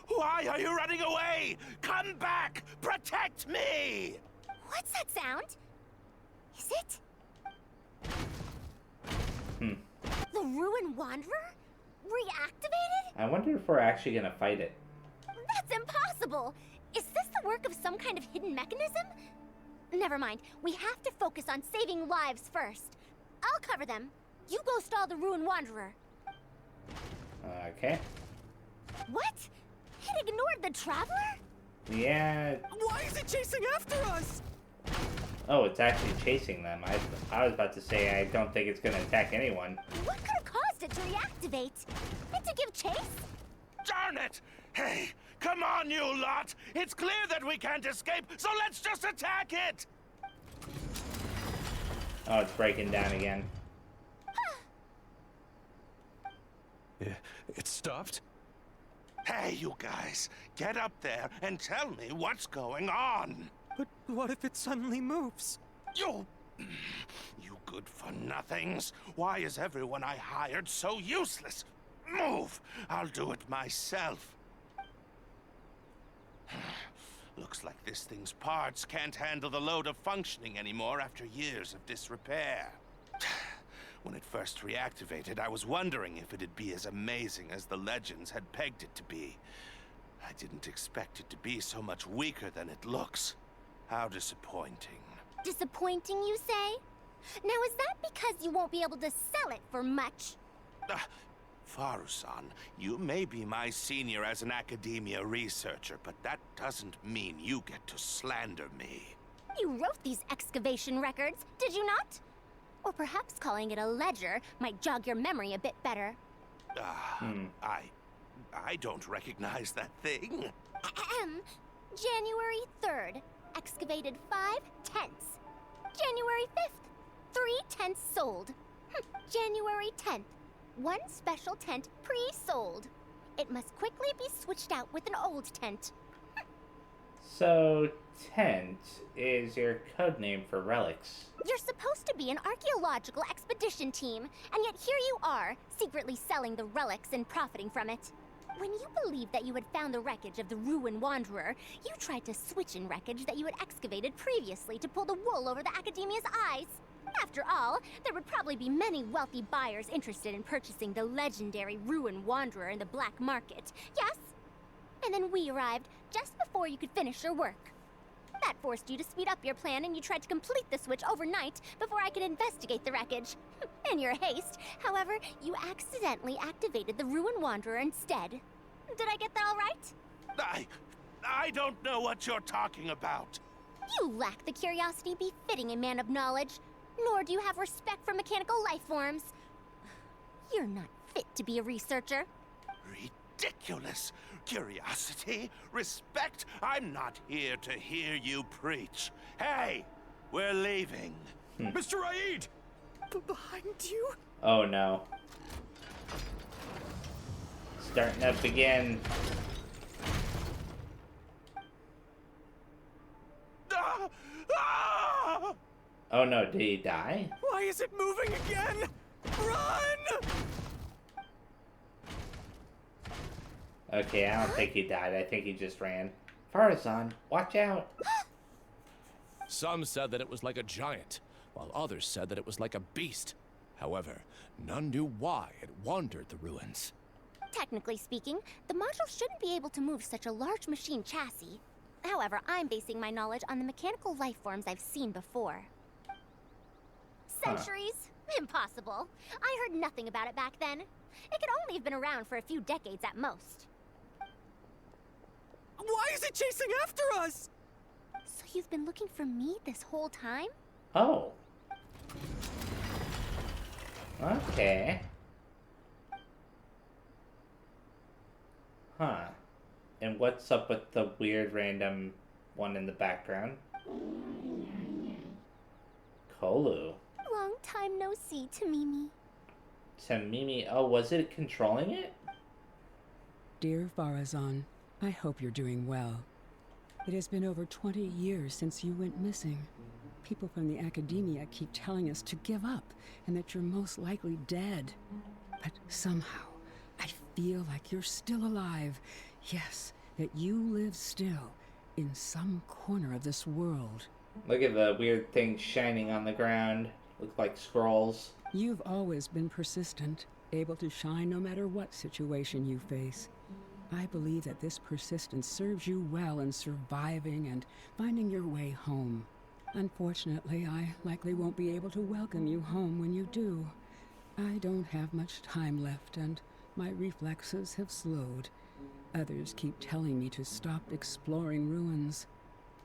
Why are you running away? Come back! Protect me! What's that sound? Is it? The Ruin Wanderer? Reactivated? I wonder if we're actually gonna fight it. That's impossible! Is this the work of some kind of hidden mechanism? Never mind. We have to focus on saving lives first. I'll cover them. You go stall the Ruin Wanderer. Okay. What? It ignored the Traveler? Yeah. Why is it chasing after us? Oh, it's actually chasing them. I was about to say I don't think it's gonna attack anyone. What could have caused it to reactivate? It to give chase? Darn it! Hey, come on, you lot! It's clear that we can't escape, so let's just attack it! Oh, it's breaking down again. It stopped? Hey, you guys, get up there and tell me what's going on. But what if it suddenly moves? You good-for-nothings. Why is everyone I hired so useless? Move! I'll do it myself. Looks like this thing's parts can't handle the load of functioning anymore after years of disrepair. When it first reactivated, I was wondering if it'd be as amazing as the legends had pegged it to be. I didn't expect it to be so much weaker than it looks. How disappointing. Disappointing, you say? Now, is that because you won't be able to sell it for much? Faruzan, you may be my senior as an academia researcher, but that doesn't mean you get to slander me. You wrote these excavation records, did you not? Or perhaps calling it a ledger might jog your memory a bit better. I don't recognize that thing. January 3rd, excavated 5 tents. January 5th, 3 tents sold. January 10th, 1 special tent pre-sold. It must quickly be switched out with an old tent. So, tent is your code name for relics. You're supposed to be an archaeological expedition team, and yet here you are, secretly selling the relics and profiting from it. When you believed that you had found the wreckage of the Ruin Wanderer, you tried to switch in wreckage that you had excavated previously to pull the wool over the Academia's eyes. After all, there would probably be many wealthy buyers interested in purchasing the legendary Ruin Wanderer in the black market, yes? And then we arrived just before you could finish your work. That forced you to speed up your plan, and you tried to complete the switch overnight before I could investigate the wreckage. In your haste, however, you accidentally activated the Ruin Wanderer instead. Did I get that all right? I don't know what you're talking about. You lack the curiosity befitting a man of knowledge, nor do you have respect for mechanical life forms. You're not fit to be a researcher. Ridiculous. Curiosity? Respect? I'm not here to hear you preach. Hey, we're leaving. Mr. Raid! Behind you? Oh no. Starting up again. Oh no, did he die? Why is it moving again? Run! Okay, I don't think he died. I think he just ran. Faruzan, watch out! Some said that it was like a giant, while others said that it was like a beast. However, none knew why it wandered the ruins. Technically speaking, the module shouldn't be able to move such a large machine chassis. However, I'm basing my knowledge on the mechanical life forms I've seen before. Centuries? Impossible. I heard nothing about it back then. It could only have been around for a few decades at most. Why is it chasing after us? So you've been looking for me this whole time? Oh. Okay. Huh. And what's up with the weird random one in the background? Kolu. Long time no see, Tamimi. Tamimi. Oh, was it controlling it? Dear Faruzan, I hope you're doing well. It has been over 20 years since you went missing. People from the academia keep telling us to give up and that you're most likely dead. But somehow, I feel like you're still alive. Yes, that you live still in some corner of this world. Look at the weird things shining on the ground. Look like scrolls. You've always been persistent, able to shine no matter what situation you face. I believe that this persistence serves you well in surviving and finding your way home. Unfortunately, I likely won't be able to welcome you home when you do. I don't have much time left, and my reflexes have slowed. Others keep telling me to stop exploring ruins.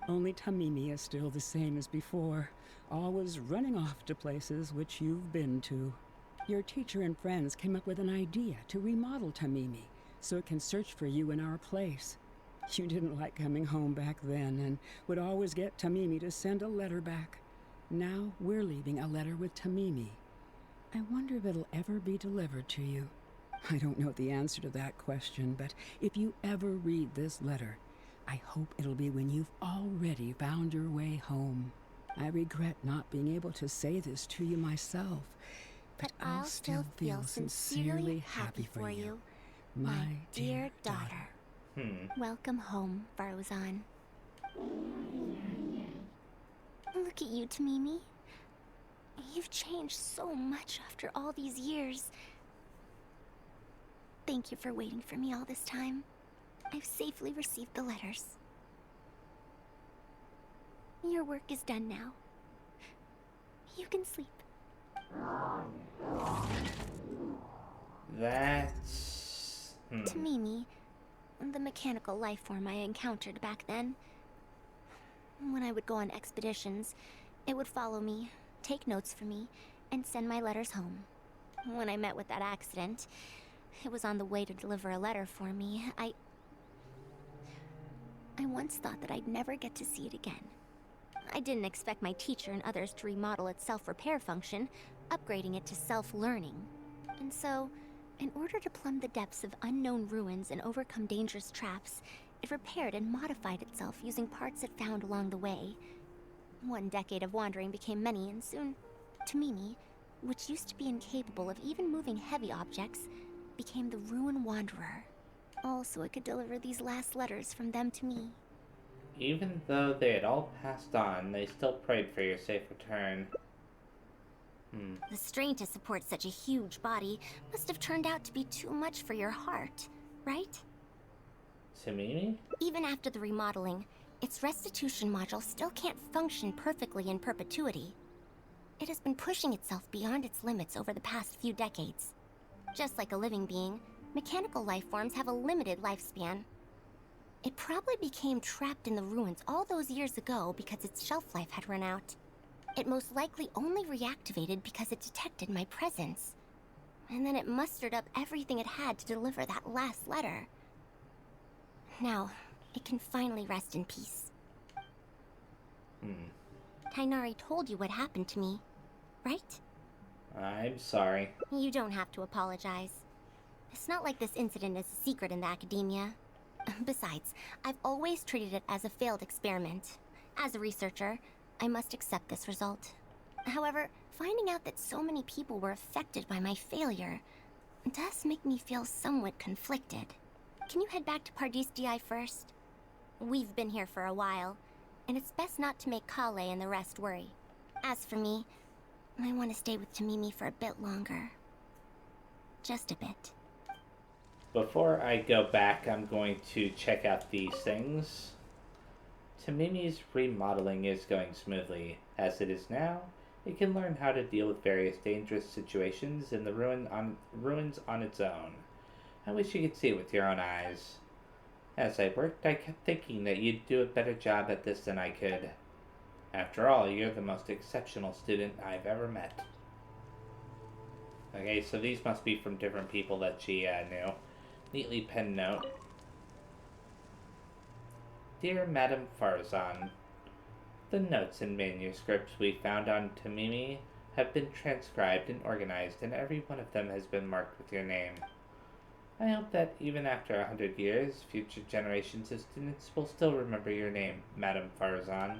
Only Tamimi is still the same as before, always running off to places which you've been to. Your teacher and friends came up with an idea to remodel Tamimi, so it can search for you in our place. You didn't like coming home back then, and would always get Tamimi to send a letter back. Now we're leaving a letter with Tamimi. I wonder if it'll ever be delivered to you. I don't know the answer to that question, but if you ever read this letter, I hope it'll be when you've already found your way home. I regret not being able to say this to you myself, but I'll still feel sincerely happy for you, my dear daughter. Welcome home, Faruzan. Look at you, Tamimi. You've changed so much after all these years. Thank you for waiting for me all this time. I've safely received the letters. Your work is done now. You can sleep. That's... Tamimi, the mechanical life form I encountered back then. When I would go on expeditions, it would follow me, take notes for me, and send my letters home. When I met with that accident, it was on the way to deliver a letter for me. I once thought that I'd never get to see it again. I didn't expect my teacher and others to remodel its self-repair function, upgrading it to self-learning. And so, in order to plumb the depths of unknown ruins and overcome dangerous traps, it repaired and modified itself using parts it found along the way. 1 decade of wandering became many, and soon, Tamimi, which used to be incapable of even moving heavy objects, became the Ruin Wanderer. All so it could deliver these last letters from them to me. Even though they had all passed on, they still prayed for your safe return. The strain to support such a huge body must have turned out to be too much for your heart, right? Tamimi? Even after the remodeling, its restitution module still can't function perfectly in perpetuity. It has been pushing itself beyond its limits over the past few decades. Just like a living being, mechanical life forms have a limited lifespan. It probably became trapped in the ruins all those years ago because its shelf life had run out. It most likely only reactivated because it detected my presence. And then it mustered up everything it had to deliver that last letter. Now, it can finally rest in peace. Tainari told you what happened to me, right? I'm sorry. You don't have to apologize. It's not like this incident is a secret in the academia. Besides, I've always treated it as a failed experiment. As a researcher, I must accept this result. However, finding out that so many people were affected by my failure does make me feel somewhat conflicted. Can you head back to Pardis DI first? We've been here for a while, and it's best not to make Kale and the rest worry. As for me, I want to stay with Tamimi for a bit longer. Just a bit. Before I go back, I'm going to check out these things. Tamimi's remodeling is going smoothly. As it is now, it can learn how to deal with various dangerous situations in the ruins on its own. I wish you could see it with your own eyes. As I worked, I kept thinking that you'd do a better job at this than I could. After all, you're the most exceptional student I've ever met. Okay, so these must be from different people that she knew. Neatly penned note. Dear Madame Faruzan, the notes and manuscripts we found on Tamimi have been transcribed and organized, and every one of them has been marked with your name. I hope that even after 100 years, future generations of students will still remember your name, Madame Faruzan.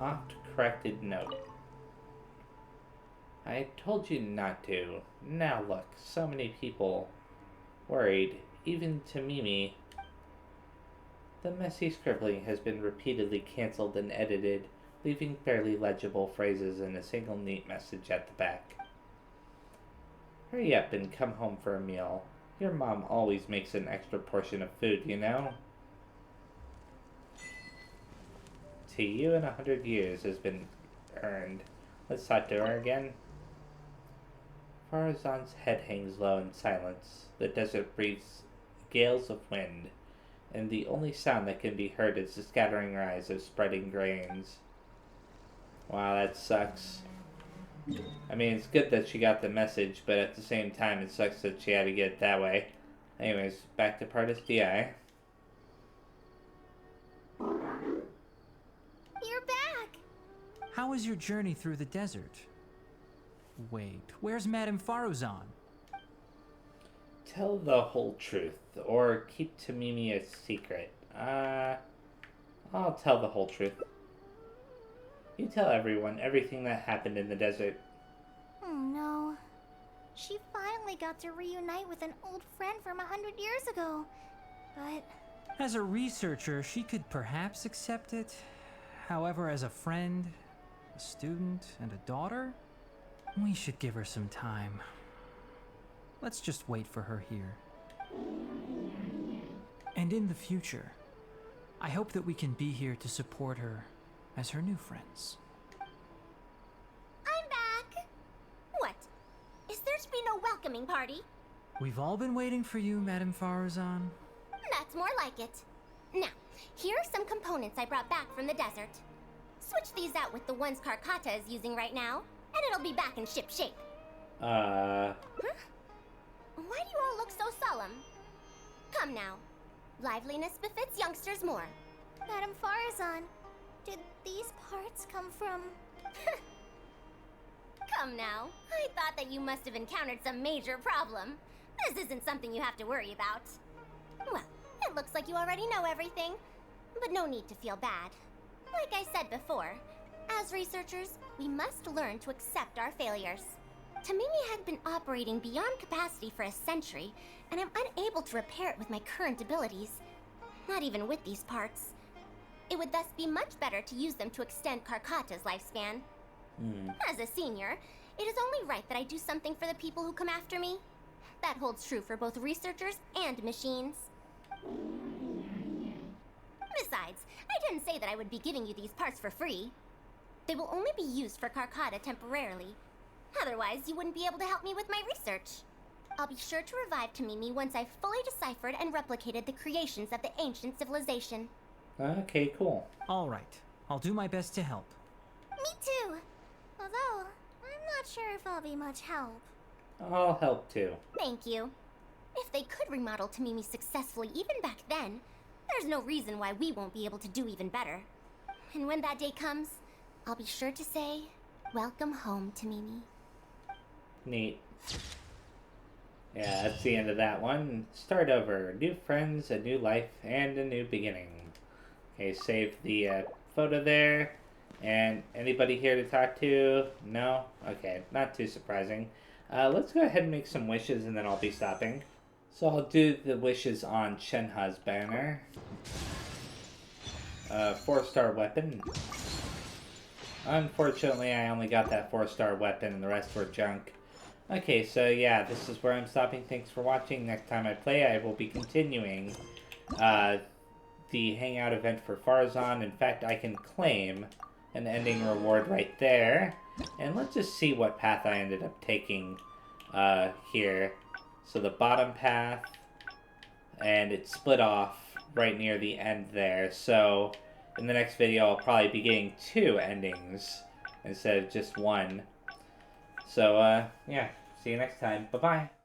Oft-corrected note. I told you not to. Now look, so many people worried, even Tamimi. The messy scribbling has been repeatedly cancelled and edited, leaving barely legible phrases and a single neat message at the back. Hurry up and come home for a meal. Your mom always makes an extra portion of food, you know? To you in 100 years has been earned. Let's talk to her again. Faruzan's head hangs low in silence. The desert breathes gales of wind, and the only sound that can be heard is the scattering rise of spreading grains. Wow, that sucks. I mean, it's good that she got the message, but at the same time, it sucks that she had to get it that way. Anyways, back to Partis DI. You're back! How was your journey through the desert? Wait, where's Madame Faruzan? Tell the whole truth, or keep Tamimi a secret. I'll tell the whole truth. You tell everyone everything that happened in the desert. Oh no. She finally got to reunite with an old friend from 100 years ago. But... As a researcher, she could perhaps accept it. However, as a friend, a student, and a daughter, we should give her some time. Let's just wait for her here. And in the future, I hope that we can be here to support her as her new friends. I'm back! What? Is there to be no welcoming party? We've all been waiting for you, Madame Faruzan. That's more like it. Now, here are some components I brought back from the desert. Switch these out with the ones Karkata is using right now, and it'll be back in ship shape. Huh? Why do you all look so solemn? Come now. Liveliness befits youngsters more. Madame Faruzan, did these parts come from... Come now. I thought that you must have encountered some major problem. This isn't something you have to worry about. Well, it looks like you already know everything, but no need to feel bad. Like I said before, as researchers, we must learn to accept our failures. Tamimi had been operating beyond capacity for a century, and I'm unable to repair it with my current abilities. Not even with these parts. It would thus be much better to use them to extend Karkata's lifespan. As a senior, it is only right that I do something for the people who come after me. That holds true for both researchers and machines. Besides, I didn't say that I would be giving you these parts for free. They will only be used for Karkata temporarily. Otherwise, you wouldn't be able to help me with my research. I'll be sure to revive Tamimi once I've fully deciphered and replicated the creations of the ancient civilization. Okay, cool. All right. I'll do my best to help. Me too. Although, I'm not sure if I'll be much help. I'll help too. Thank you. If they could remodel Tamimi successfully even back then, there's no reason why we won't be able to do even better. And when that day comes, I'll be sure to say, welcome home, Tamimi. Neat. Yeah, that's the end of that one. Start over. New friends, a new life, and a new beginning. Okay, save the photo there. And anybody here to talk to? No? Okay, not too surprising. Let's go ahead and make some wishes and then I'll be stopping. So I'll do the wishes on Shenha's banner. 4-star weapon. Unfortunately, I only got that 4-star weapon and the rest were junk. Okay, so yeah, this is where I'm stopping. Thanks for watching. Next time I play, I will be continuing the hangout event for Faruzan. In fact, I can claim an ending reward right there. And let's just see what path I ended up taking here. So the bottom path, and it split off right near the end there. So in the next video, I'll probably be getting 2 endings instead of just 1. So, yeah, see you next time. Bye-bye.